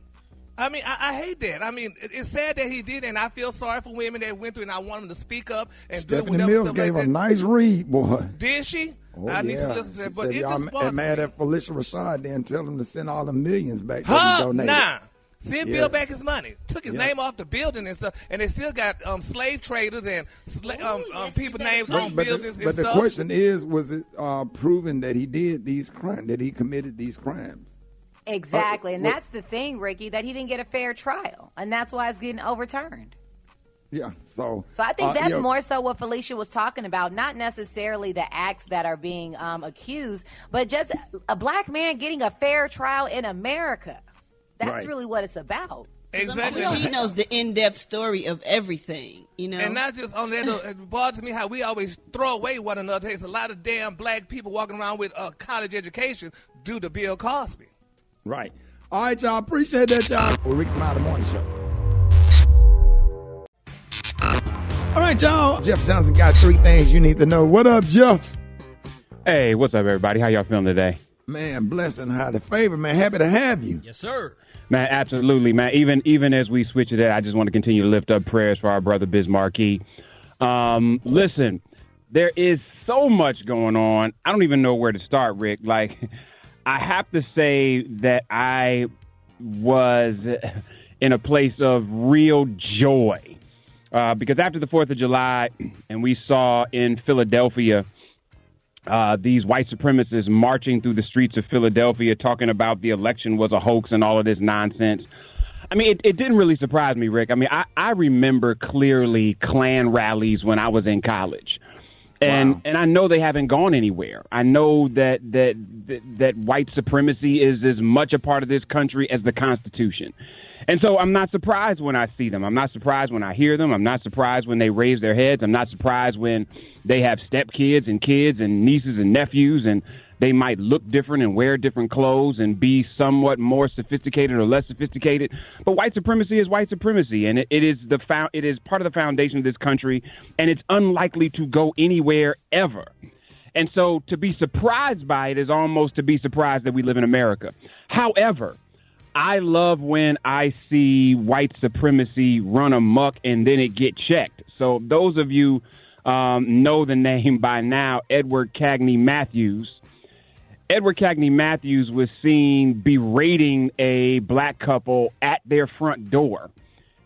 S6: I mean, I hate that. I mean, it's sad that he did, and I feel sorry for women that went through, and I want them to speak up and
S1: Stephanie
S6: do it.
S1: Mills gave a nice read, boy.
S6: Did she?
S1: Oh,
S6: I need to listen to that. But it just bothers
S1: mad
S6: me.
S1: at Felicia Rashad then tell him to send all the millions back that he donated.
S6: Nah. Send Bill back his money. Took his name off the building and stuff, and they still got slave traders and people names on buildings and
S1: but
S6: stuff.
S1: the question is, was it proven that he did these crimes, that he committed these crimes?
S4: Exactly, and that's the thing, Ricky, that he didn't get a fair trial, and that's why it's getting overturned.
S1: Yeah, so
S4: I think that's more so what Felicia was talking about, not necessarily the acts that are being accused, but just a black man getting a fair trial in America. That's really what it's about.
S6: Exactly.
S7: She knows the in-depth story of everything, you know.
S6: And not just on that, it bothers me how we always throw away one another. There's a lot of damn black people walking around with a college education due to Bill Cosby.
S1: Right. All right, y'all. Appreciate that, y'all. Well, Rickey Smiley Morning Show. All right, y'all. Jeff Johnson got 3 things you need to know. What up, Jeff?
S8: Hey, what's up, everybody? How y'all feeling today?
S1: Man, blessed and highly favored, man. Happy to have you.
S5: Yes, sir.
S8: Man, absolutely, man. Even as we switch to that, I just want to continue to lift up prayers for our brother Biz Markie. Listen, there is so much going on. I don't even know where to start, Rick. Like, I have to say that I was in a place of real joy. Because after the 4th of July, and we saw in Philadelphia these white supremacists marching through the streets of Philadelphia talking about the election was a hoax and all of this nonsense. I mean, it didn't really surprise me, Rick. I mean, I remember clearly Klan rallies when I was in college. And I know they haven't gone anywhere. I know that white supremacy is as much a part of this country as the Constitution. And so I'm not surprised when I see them. I'm not surprised when I hear them. I'm not surprised when they raise their heads. I'm not surprised when they have stepkids and kids and nieces and nephews, and they might look different and wear different clothes and be somewhat more sophisticated or less sophisticated. But white supremacy is white supremacy, and it is part of the foundation of this country, and it's unlikely to go anywhere ever. And so to be surprised by it is almost to be surprised that we live in America. However, I love when I see white supremacy run amok and then it get checked. So those of you know the name by now, Edward Cagney Matthews. Edward Cagney Matthews was seen berating a black couple at their front door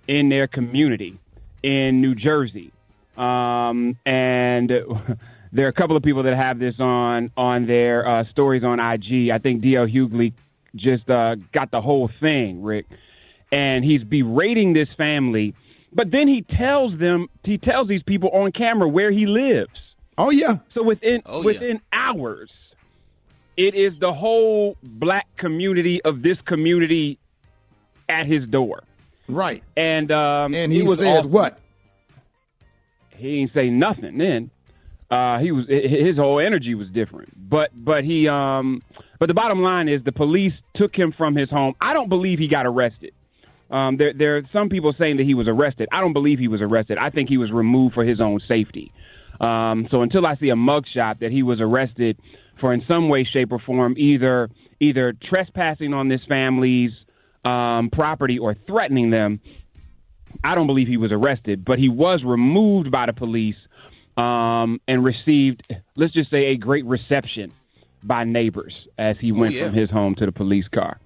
S8: in their community in New Jersey. And there are a couple of people that have this on their stories on IG. I think D.L. Hughley just got the whole thing, Rick. And he's berating this family, but then he tells these people on camera where he lives.
S1: Oh, yeah.
S8: So within hours, it is the whole black community of this community at his door.
S1: Right.
S8: And
S1: he said what?
S8: He didn't say nothing then. His whole energy was different. But the bottom line is the police took him from his home. I don't believe he got arrested. There are some people saying that he was arrested. I don't believe he was arrested. I think he was removed for his own safety. So until I see a mugshot that he was arrested for in some way, shape, or form, either trespassing on this family's property or threatening them, I don't believe he was arrested. But he was removed by the police and received, let's just say, a great reception by neighbors as he went from his home to the police car.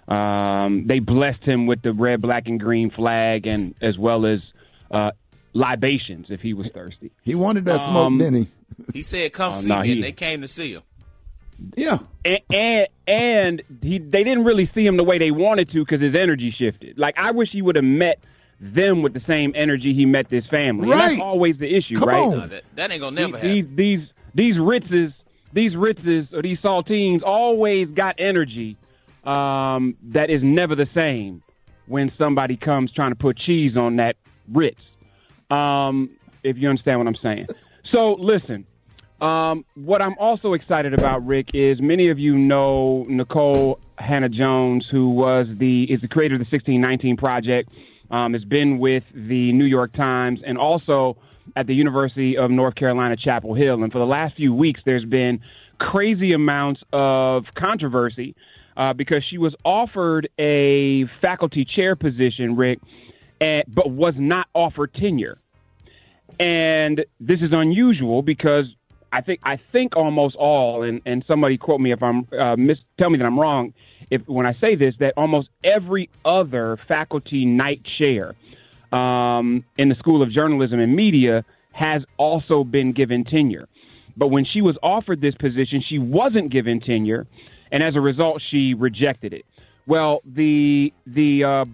S8: They blessed him with the red, black, and green flag, and as well as libations if he was thirsty.
S1: He wanted that smoke, didn't he?
S10: He said, "Come see me," and they came to see him.
S1: Yeah,
S8: and they didn't really see him the way they wanted to because his energy shifted. Like, I wish he would have met them with the same energy he met this family. Right. And that's always the issue,
S1: Come
S8: right?
S1: on.
S10: No, that ain't gonna never happen.
S8: These Ritzes or these saltines always got energy that is never the same when somebody comes trying to put cheese on that Ritz. If you understand what I'm saying. So listen, what I'm also excited about, Rick, is many of you know Nicole Hannah-Jones, who is the creator of the 1619 Project, has been with the New York Times and also at the University of North Carolina, Chapel Hill. And for the last few weeks, there's been crazy amounts of controversy because she was offered a faculty chair position, Rick, but was not offered tenure. And this is unusual because I think almost all, and somebody quote me if I'm tell me that I'm wrong when I say this, that almost every other faculty night chair in the School of Journalism and Media has also been given tenure. But when she was offered this position, she wasn't given tenure, and as a result, she rejected it. Well, the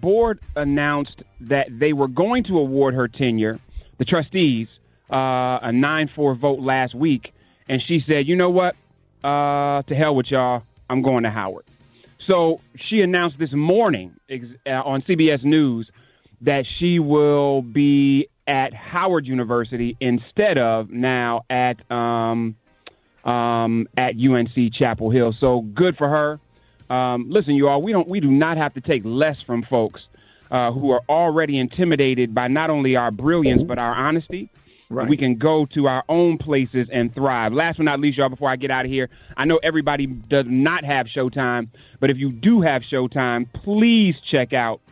S8: board announced that they were going to award her tenure, the trustees, a 9-4 vote last week, and she said, you know what, to hell with y'all, I'm going to Howard. So she announced this morning on CBS News that she will be at Howard University instead of now at UNC Chapel Hill. So good for her. Listen, you all, we do not have to take less from folks who are already intimidated by not only our brilliance but our honesty. Right. We can go to our own places and thrive. Last but not least, y'all, before I get out of here, I know everybody does not have Showtime, but if you do have Showtime, please check out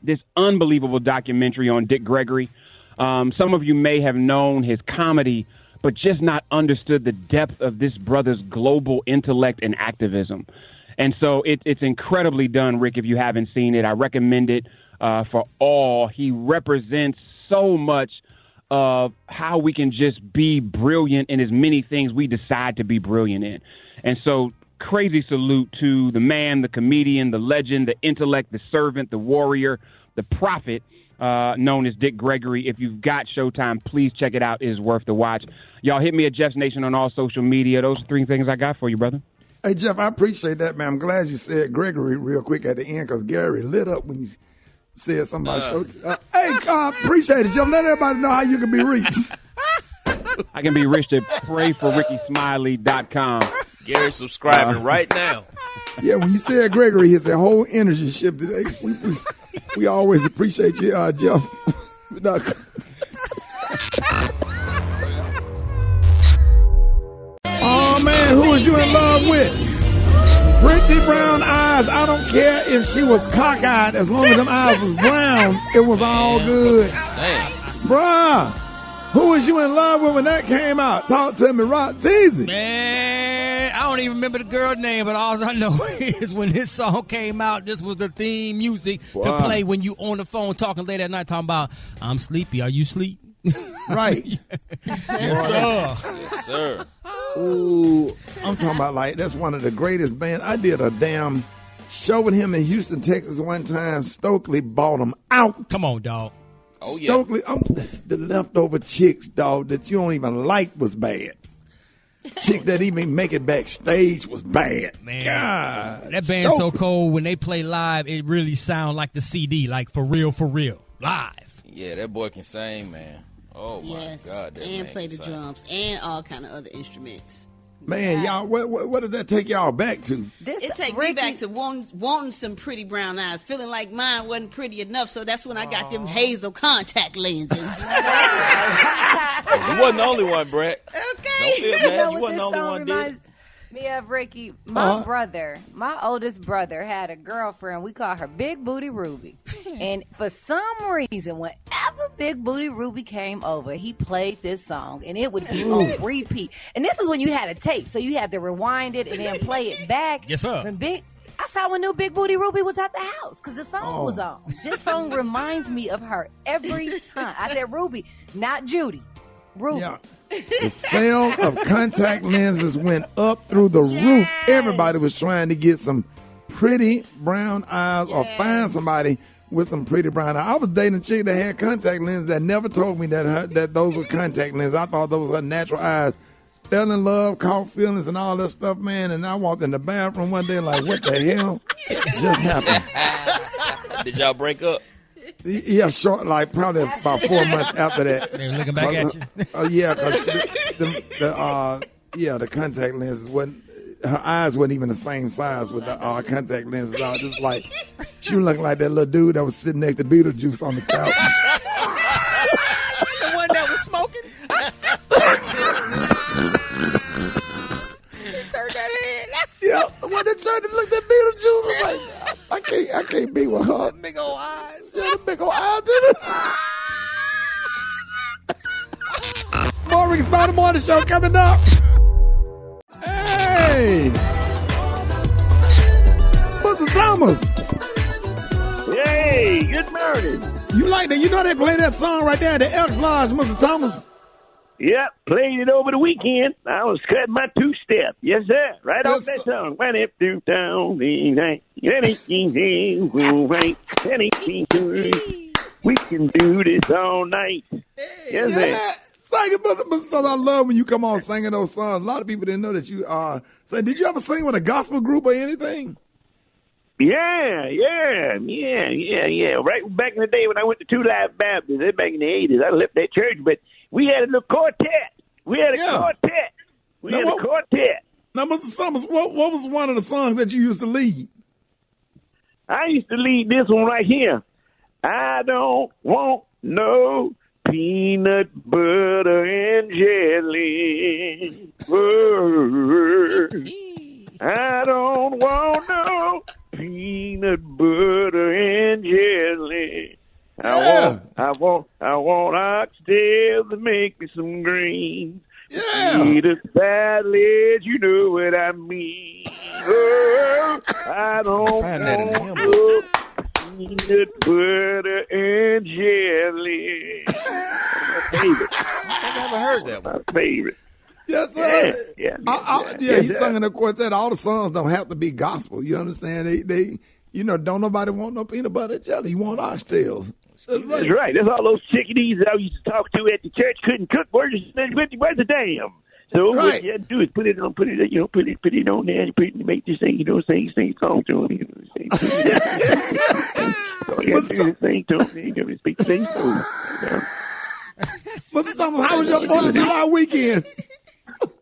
S8: this unbelievable documentary on Dick Gregory. Some of you may have known his comedy, but just not understood the depth of this brother's global intellect and activism. And so it's incredibly done, Rick, if you haven't seen it. I recommend it for all. He represents so much of how we can just be brilliant in as many things we decide to be brilliant in. And so crazy salute to the man, the comedian, the legend, the intellect, the servant, the warrior, the prophet, known as Dick Gregory. If you've got Showtime, please check it out. It is worth the watch. Y'all hit me at Jeff's Nation on all social media. Those are 3 things I got for you, brother.
S1: Hey, Jeff, I appreciate that, man. I'm glad you said Gregory real quick at the end because Gary lit up when you said something about Showtime. Appreciate it, Jeff. Let everybody know how you can be reached.
S8: I can be reached at prayforrickysmiley.com.
S10: Gary subscribing right now.
S1: Yeah, when you said Gregory, his whole energy shifted. We always appreciate you, Jeff. Oh, man, who was you in love with? Pretty brown eyes. I don't care if she was cockeyed. As long as them eyes was brown, it was all good.
S10: Damn.
S1: Bruh, who was you in love with when that came out? Talk to me, Rock Teasy.
S5: Man, I don't even remember the girl's name, but all I know is when this song came out, this was the theme music to play when you on the phone talking late at night talking about, I'm sleepy, are you asleep?
S1: Right.
S5: Yes, sir.
S10: Yes, sir.
S1: Ooh, I'm talking about like that's one of the greatest bands. I did a damn show with him in Houston, Texas one time. Stokely bought him out.
S5: Come on, dog.
S10: Oh, yeah.
S1: Stokely, the leftover chicks, dog, that you don't even like was bad. Chick that even make it backstage was bad.
S5: Man,
S1: God,
S5: that band's so cold. When they play live, it really sounds like the CD, like for real, live.
S10: Yeah, that boy can sing, man. Oh, my God. That
S7: and
S10: man
S7: play the
S10: can sing.
S7: drums and all kind of other instruments.
S1: Man, y'all, what does that take y'all back to?
S7: It take me back to wanting some pretty brown eyes, feeling like mine wasn't pretty enough, so that's when I got them hazel contact lenses.
S10: You wasn't the only one, Brett.
S7: Okay.
S10: Don't feel bad. You wasn't the only
S4: song
S10: one, did
S4: reminds me of Ricky. My brother, my oldest brother, had a girlfriend. We call her Big Booty Ruby. And for some reason, whenever Big Booty Ruby came over, he played this song, and it would be on repeat. And this is when you had a tape, so you had to rewind it and then play it back.
S5: Yes, sir.
S4: That's how I knew Big Booty Ruby was at the house, because the song was on. This song reminds me of her every time. I said Ruby, not Judy. Ruby.
S1: Yeah. The sale of contact lenses went up through the roof. Everybody was trying to get some pretty brown eyes or find somebody with some pretty brown eyes. I was dating a chick that had contact lenses that never told me that those were contact lenses. I thought those were her natural eyes. Fell in love, caught feelings and all that stuff, man. And I walked in the bathroom one day like, what the hell just happened?
S10: Did y'all break up?
S1: Yeah, short, like probably about 4 months after that.
S5: They're looking back at you.
S1: Yeah, because the contact lenses wasn't. Her eyes wasn't even the same size with the contact lenses. I was just like, she was looking like that little dude that was sitting next to Beetlejuice on the couch.
S6: The one that was smoking. He turned that head.
S1: Yeah, the one that turned and looked at Beetlejuice. I was like, I can't be with her.
S6: Big old eyes.
S1: Yeah, the big old eyes. More Rickey Smiley Morning Show coming up. Hey, Mr. Thomas.
S9: Hey, good morning.
S1: You like that? You know they play that song right there at the Elks Lodge, Mr. Thomas.
S9: Yep, played it over the weekend. I was cutting my two-step. Yes, sir. Right off that song. Went up to town, we can do this all night. Yes, sir.
S1: Sing it, but I love when you come on singing those songs. A lot of people didn't know that you are. So did you ever sing with a gospel group or anything?
S9: Yeah. Right back in the day when I went to Two Live Baptist, back in the 80s, I left that church, but we had a little quartet. We had a quartet.
S1: Now, Mr. Summers, what was one of the songs that you used to lead?
S9: I used to lead this one right here. I don't want no peanut butter and jelly. I don't want no peanut butter and jelly. I want oxtails to make me some greens. Eat a salad, you know what I mean. Oh, I don't want no peanut butter and jelly. My favorite.
S10: I never heard that one.
S9: My favorite.
S1: Yes, sir.
S9: Yeah,
S1: he sung in the quartet. All the songs don't have to be gospel. You understand? They don't nobody want no peanut butter and jelly. You want oxtails.
S9: That's right. That's all those chickadees that I used to talk to at the church couldn't cook. Where's the damn? So what you have to do is put it on there. You put it, make this thing, sing song to them. So you have to do the thing to them. You speak the same song.
S1: Mr. Thomas, how was your 4th of July weekend?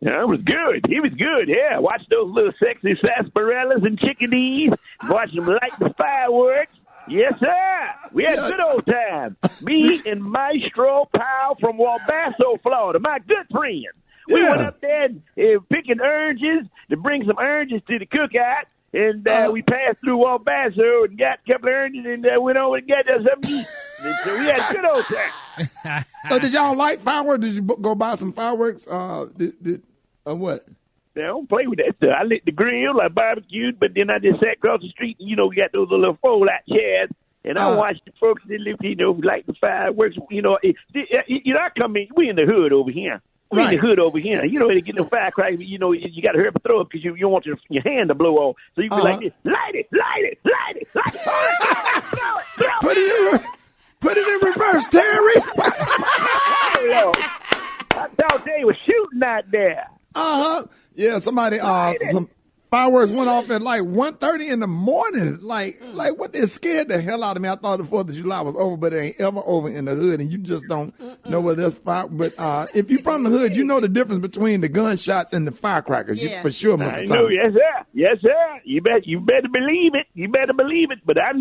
S9: Yeah, it was good. He was good, yeah. Watch those little sexy sarsaparillas and chickadees. Watch them light the fireworks. Yes, sir. We had a good old time. Me and Maestro Powell from Walbasso, Florida, my good friend. We went up there and picking oranges to bring some oranges to the cookout. And we passed through Walbasso and got a couple of oranges and went over and got us something to eat. And so we had a good old time.
S1: So did y'all light fireworks? Did you go buy some fireworks? Or what?
S9: I don't play with that stuff. I lit the grill, I barbecued, but then I just sat across the street and, we got those little fold-out chairs, and I watched the folks that live, light the fireworks. I come in, we in the hood over here. We in the hood over here. They get no firecrackers, you got to hurry up and throw it because you don't want your hand to blow off. So you be like this, light it.
S1: Put it in reverse, Terry.
S9: I thought they were shooting out there.
S1: Yeah, somebody, some fireworks went off at like 1:30 in the morning. Like what? It scared the hell out of me. I thought the 4th of July was over, but it ain't ever over in the hood, and you just don't know what that's fire. But if you're from the hood, you know the difference between the gunshots and the firecrackers. Yeah. For sure, Mr. Thomas.
S9: I know, yes, sir. You better believe it. But I'd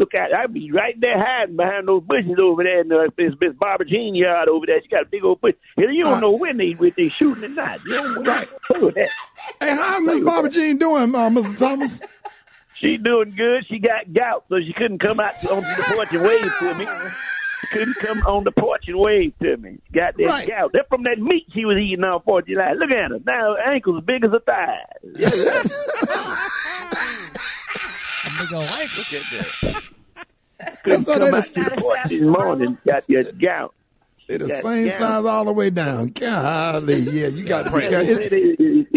S9: be right there hiding behind those bushes over there in Miss Barbara Jean yard over there. She got a big old bush. You don't know when they shooting or not. You don't know that.
S1: Hey, how's Miss Barbara Jean doing, Mr. Thomas?
S9: She's doing good. She got gout, so she couldn't come out onto the porch and wave to me. She couldn't come on the porch and wave to me. She got that gout. That's from that meat she was eating on 4th of July. Look at her. Now her ankles as big as her thighs. Yes,
S5: big old ankles.
S10: Look at that.
S9: Couldn't come out to the porch this morning. Got that gout.
S1: They're the same size all the way down. Golly, yeah, you got to pray.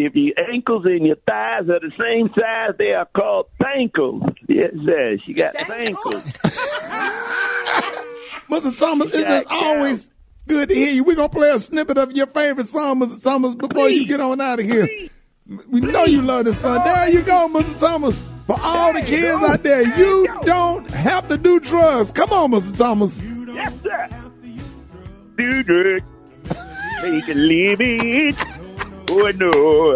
S9: If your ankles and your thighs are the same size, they are called thankles. Yes, sir. She got thankles.
S1: Mr. Thomas, it's always good to hear you. We're going to play a snippet of your favorite song, Mr. Thomas, before you get on out of here. We know you love this song. There you go, Mr. Thomas. For all the kids out there, you don't have to do drugs. Come on, Mr. Thomas.
S9: Yes, sir. Do drugs, make a living. Oh no,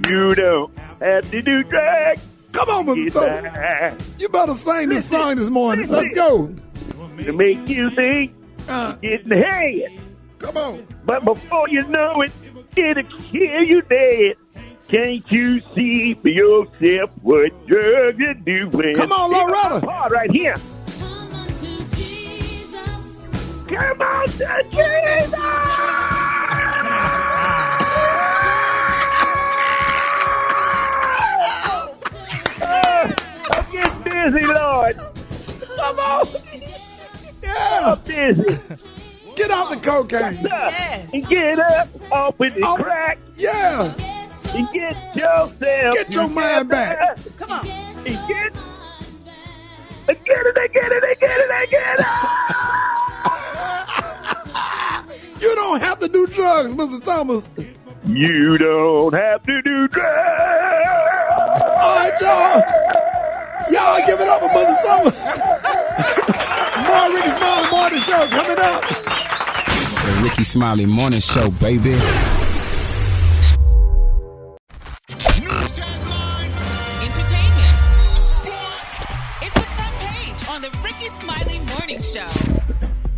S9: you don't have to do drugs.
S1: Come on, Mr. Thomas. You better sing this song this morning. Let's go.
S9: To make you think, get in the head.
S1: Come on.
S9: But before you know it, it'll kill you dead. Can't you see for yourself what drugs are doing?
S1: Come on, Loretta.
S9: Hard right here. Come on to Jesus! I'm getting busy, Lord.
S1: Come on. Yeah.
S9: I'm busy.
S1: Get off the cocaine.
S7: Yes.
S9: And get up off with the crack.
S1: Yeah.
S9: And get yourself.
S1: Get your mind back.
S7: Come on.
S9: And get it.
S1: You don't have to do drugs, Mr. Thomas.
S9: You don't have to do drugs.
S1: All right, y'all. Y'all give it up for Mr. Thomas. More Rickey Smiley Morning Show coming up.
S11: The Rickey Smiley Morning Show, baby.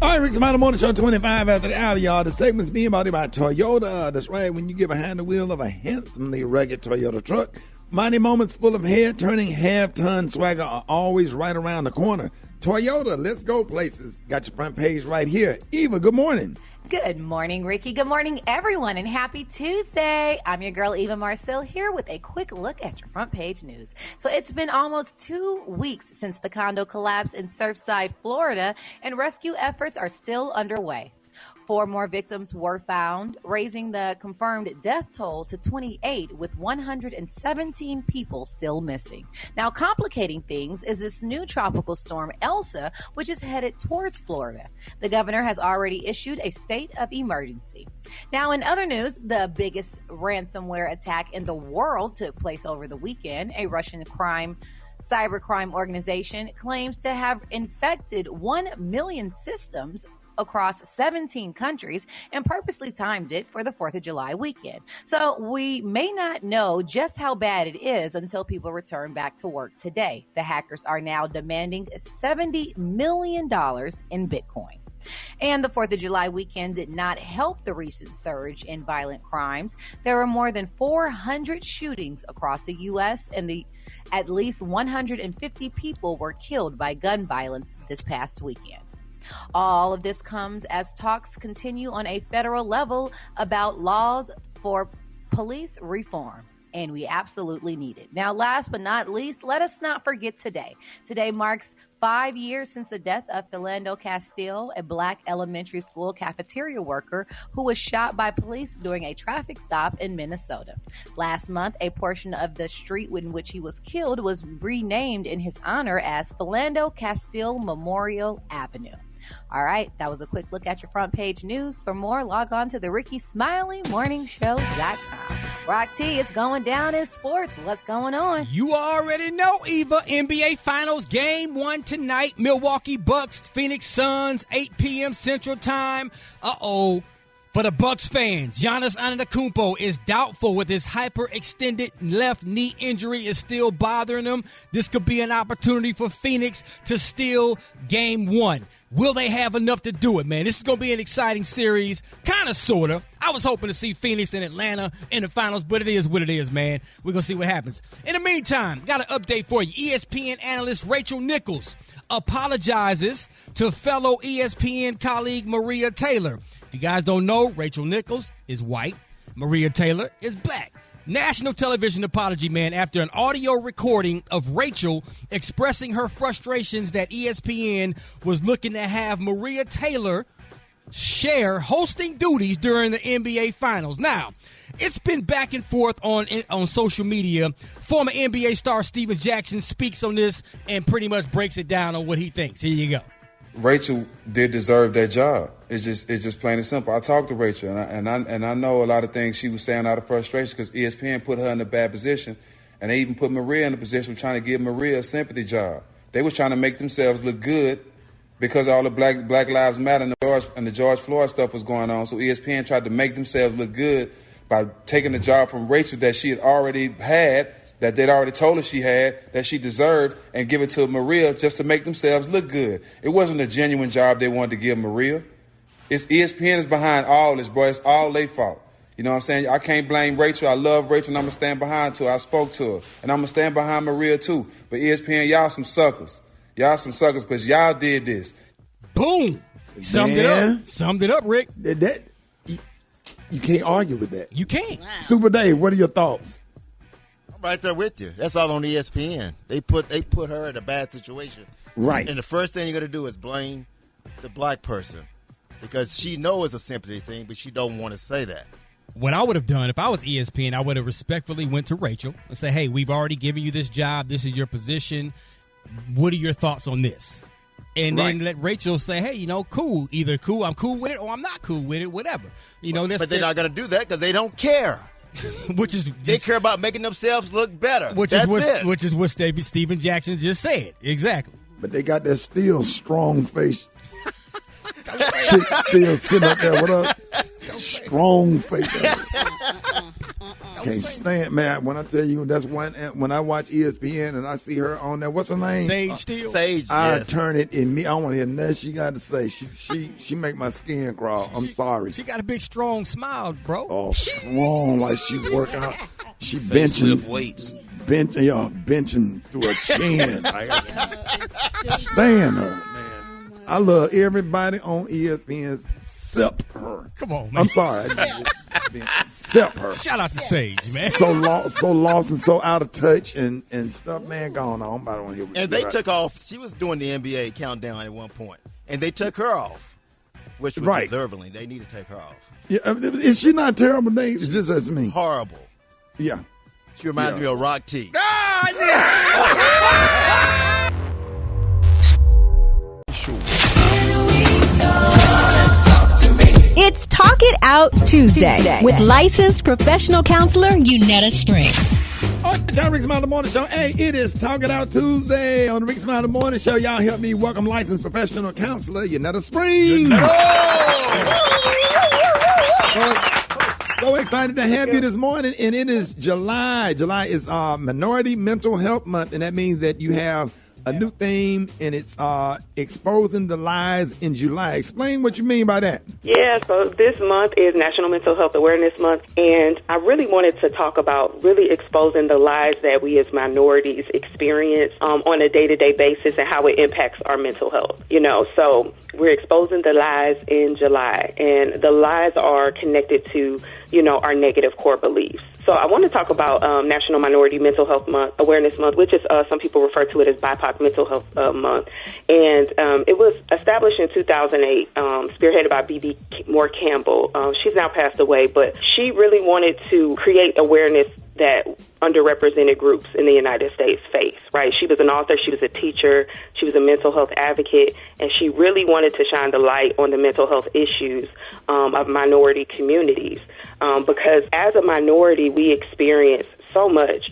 S1: All right, Rickey Smiley Morning Show 25 after the hour, y'all. The segment's being brought to you by Toyota. That's right, when you get behind the wheel of a handsomely rugged Toyota truck, mighty moments full of head-turning, half-ton swagger are always right around the corner. Toyota, let's go places. Got your front page right here. Eva, good morning.
S4: Good morning, Ricky. Good morning, everyone, and happy Tuesday. I'm your girl, Eva Marcille, here with a quick look at your front page news. So it's been almost 2 weeks since the condo collapse in Surfside, Florida, and rescue efforts are still underway. 4 more victims were found, raising the confirmed death toll to 28, with 117 people still missing. Now, complicating things is this new tropical storm, Elsa, which is headed towards Florida. The governor has already issued a state of emergency. Now, in other news, the biggest ransomware attack in the world took place over the weekend. A Russian cybercrime organization claims to have infected 1 million systems across 17 countries and purposely timed it for the 4th of July weekend. So we may not know just how bad it is until people return back to work today. The hackers are now demanding $70 million in Bitcoin. And the 4th of July weekend did not help the recent surge in violent crimes. There were more than 400 shootings across the U.S. and at least 150 people were killed by gun violence this past weekend. All of this comes as talks continue on a federal level about laws for police reform. And we absolutely need it. Now, last but not least, let us not forget today. Today marks 5 years since the death of Philando Castile, a black elementary school cafeteria worker who was shot by police during a traffic stop in Minnesota. Last month, a portion of the street in which he was killed was renamed in his honor as Philando Castile Memorial Avenue. All right, that was a quick look at your front page news. For more, log on to the RickeySmileyMorningShow.com. Rock T, it's going down in sports. What's going on?
S5: You already know, Eva. NBA Finals Game 1 tonight. Milwaukee Bucks, Phoenix Suns, 8 p.m. Central Time. Uh-oh. For the Bucks fans, Giannis Antetokounmpo is doubtful with his hyperextended left knee injury is still bothering him. This could be an opportunity for Phoenix to steal Game 1. Will they have enough to do it, man? This is going to be an exciting series, kind of, sort of. I was hoping to see Phoenix and Atlanta in the finals, but it is what it is, man. We're going to see what happens. In the meantime, got an update for you. ESPN analyst Rachel Nichols apologizes to fellow ESPN colleague Maria Taylor. If you guys don't know, Rachel Nichols is white. Maria Taylor is black. National television apology, man, after an audio recording of Rachel expressing her frustrations that ESPN was looking to have Maria Taylor share hosting duties during the NBA Finals. Now, it's been back and forth on social media. Former NBA star Steven Jackson speaks on this and pretty much breaks it down on what he thinks. Here you go.
S11: Rachel did deserve that job. It's just plain and simple. I talked to Rachel, and I know a lot of things she was saying out of frustration because ESPN put her in a bad position, and they even put Maria in a position of trying to give Maria a sympathy job. They was trying to make themselves look good because all the Black Lives Matter and the George Floyd stuff was going on. So ESPN tried to make themselves look good by taking the job from Rachel that she had already had, that they'd already told her she had, that she deserved, and give it to Maria just to make themselves look good. It wasn't a genuine job they wanted to give Maria. It's ESPN is behind all this, bro. It's all their fault. You know what I'm saying? I can't blame Rachel. I love Rachel, and I'm going to stand behind her. I spoke to her, and I'm going to stand behind Maria, too. But ESPN, y'all some suckers. Y'all some suckers because y'all did this.
S5: Boom. Summed it up. Summed it up, Rick.
S1: You can't argue with that.
S5: You can't.
S7: Wow.
S1: Super Dave, what are your thoughts?
S22: Right there with you. That's all on ESPN. They put her in a bad situation.
S1: Right.
S22: And the first thing you're going to do is blame the black person because she knows it's a sympathy thing, but she don't want to say that.
S5: What I would have done if I was ESPN, I would have respectfully went to Rachel and say, hey, we've already given you this job. This is your position. What are your thoughts on this? And then let Rachel say, hey, cool. Either cool, I'm cool with it, or I'm not cool with it, whatever.
S22: But they're not going to do that because they don't care. They care about making themselves look better.
S5: Which is what Steven Jackson just said. Exactly.
S1: But they got that still strong face. Chick still sitting up there with a strong face. can't stand, man. When I tell you, that's when I watch ESPN and I see her on there. What's her name?
S5: Sage Steele.
S22: Sage.
S1: I turn it in me. I want to hear nothing she got to say. She make my skin crawl. I'm sorry.
S5: She got a big, strong smile, bro.
S1: Oh, strong like she work out. She
S10: Lift weights.
S1: Benching through her chin. I stand her, man. I love everybody on ESPN except her.
S5: Come on, man.
S1: I'm sorry. Except her.
S5: Shout out to Sage, man.
S1: So lost and so out of touch and stuff, man, going on. I don't want to hear what
S22: And they took off. She was doing the NBA countdown at one point, and they took her off, which was deservingly. They need to take her off.
S1: Yeah, is she not terrible? It's just as me.
S22: Horrible.
S1: Yeah.
S22: She reminds me of Rock T.
S14: It's Talk It Out Tuesday with licensed professional counselor Yunetta Spring.
S1: John Rickey Smiley Morning Show. Hey, it is Talk It Out Tuesday on the Rickey Smiley Morning Show. Y'all help me welcome licensed professional counselor Yunetta Spring. So excited to have you this morning, and it is July. July is Minority Mental Health Month, and that means that you have a new theme, and it's exposing the lies in July. Explain what you mean by that.
S16: Yeah, so this month is National Mental Health Awareness Month, and I really wanted to talk about really exposing the lies that we as minorities experience on a day-to-day basis and how it impacts our mental health. So we're exposing the lies in July, and the lies are connected to, our negative core beliefs. So I want to talk about National Minority Mental Health Month, Awareness Month, which is some people refer to it as BIPOC Mental Health Month. And it was established in 2008, spearheaded by B.B. Moore Campbell. She's now passed away, but she really wanted to create awareness that underrepresented groups in the United States face, right? She was an author, she was a teacher, she was a mental health advocate, and she really wanted to shine the light on the mental health issues of minority communities. Because as a minority, we experience so much,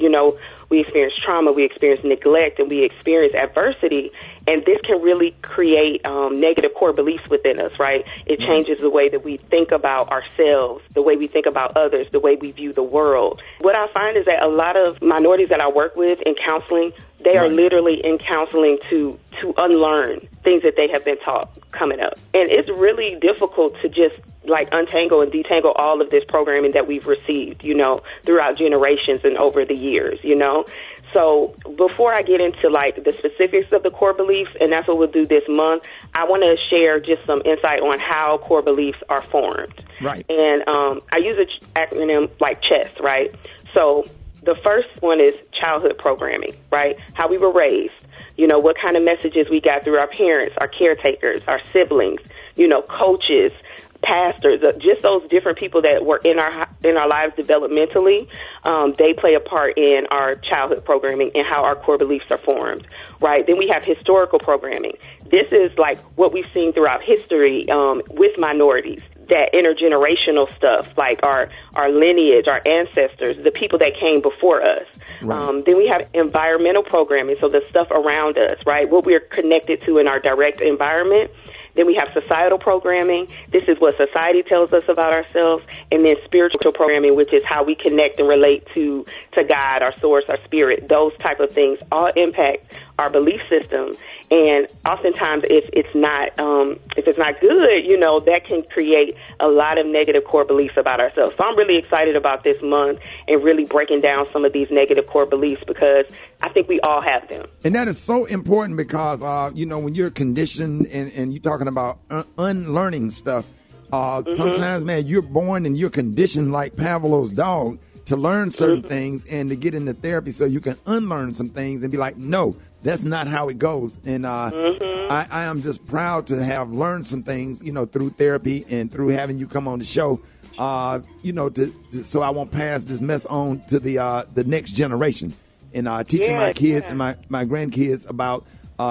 S16: we experience trauma, we experience neglect, and we experience adversity, and this can really create negative core beliefs within us, right? It changes the way that we think about ourselves, the way we think about others, the way we view the world. What I find is that a lot of minorities that I work with in counseling, they are literally in counseling to unlearn things that they have been taught coming up. And it's really difficult to just untangle and detangle all of this programming that we've received, throughout generations and over the years, So before I get into the specifics of the core beliefs, and that's what we'll do this month, I want to share just some insight on how core beliefs are formed.
S1: Right.
S16: And I use an acronym like CHESS, right? So the first one is childhood programming, right? How we were raised, what kind of messages we got through our parents, our caretakers, our siblings, coaches, pastors, just those different people that were in our lives developmentally, they play a part in our childhood programming and how our core beliefs are formed, right? Then we have historical programming. This is what we've seen throughout history with minorities, that intergenerational stuff, like our lineage, our ancestors, the people that came before us. Right. Then we have environmental programming, so the stuff around us, right? What we're connected to in our direct environment. Then we have societal programming. This is what society tells us about ourselves. And then spiritual programming, which is how we connect and relate to God, our source, our spirit. Those type of things all impact our belief system. And oftentimes, if it's not good, that can create a lot of negative core beliefs about ourselves. So I'm really excited about this month and really breaking down some of these negative core beliefs because I think we all have them.
S1: And that is so important because, when you're conditioned and you're talking about unlearning stuff, sometimes, man, you're born and you're conditioned like Pavlov's dog to learn certain things and to get into therapy so you can unlearn some things and be like, no, that's not how it goes. And I am just proud to have learned some things, through therapy and through having you come on the show, so I won't pass this mess on to the next generation. And teaching my kids and my grandkids about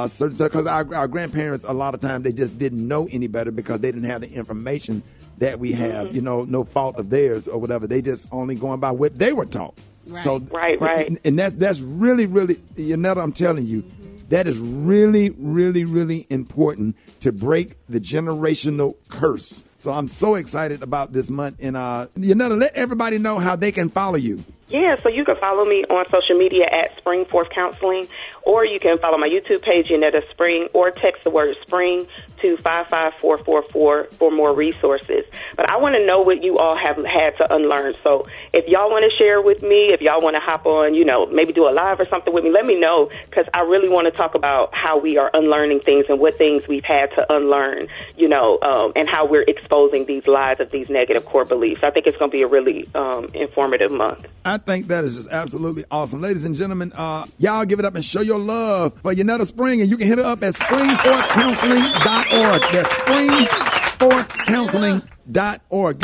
S1: certain stuff. Because our grandparents, a lot of times, they just didn't know any better because they didn't have the information that we have, no fault of theirs or whatever. They just only going by what they were taught.
S16: Right.
S1: So,
S16: right.
S1: And that's really, really, Yunetta, I'm telling you, that is really, really, really important to break the generational curse. So I'm so excited about this month. And Yunetta, let everybody know how they can follow you.
S16: Yeah, so you can follow me on social media at Springforth Counseling, or you can follow my YouTube page, Yunetta Spring, or text the word Spring to 55444 for more resources. But I want to know what you all have had to unlearn. So if y'all want to share with me, if y'all want to hop on, maybe do a live or something with me, let me know, because I really want to talk about how we are unlearning things and what things we've had to unlearn, and how we're exposing these lies of these negative core beliefs. I think it's going to be a really informative month.
S1: I think that is just absolutely awesome. Ladies and gentlemen, y'all give it up and show your love for Yunetta Spring, and you can hit her up at springforthcounseling.org. That's springforthcounseling.org.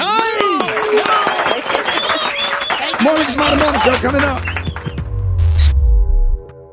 S1: Morning Smiley Morning Show coming up.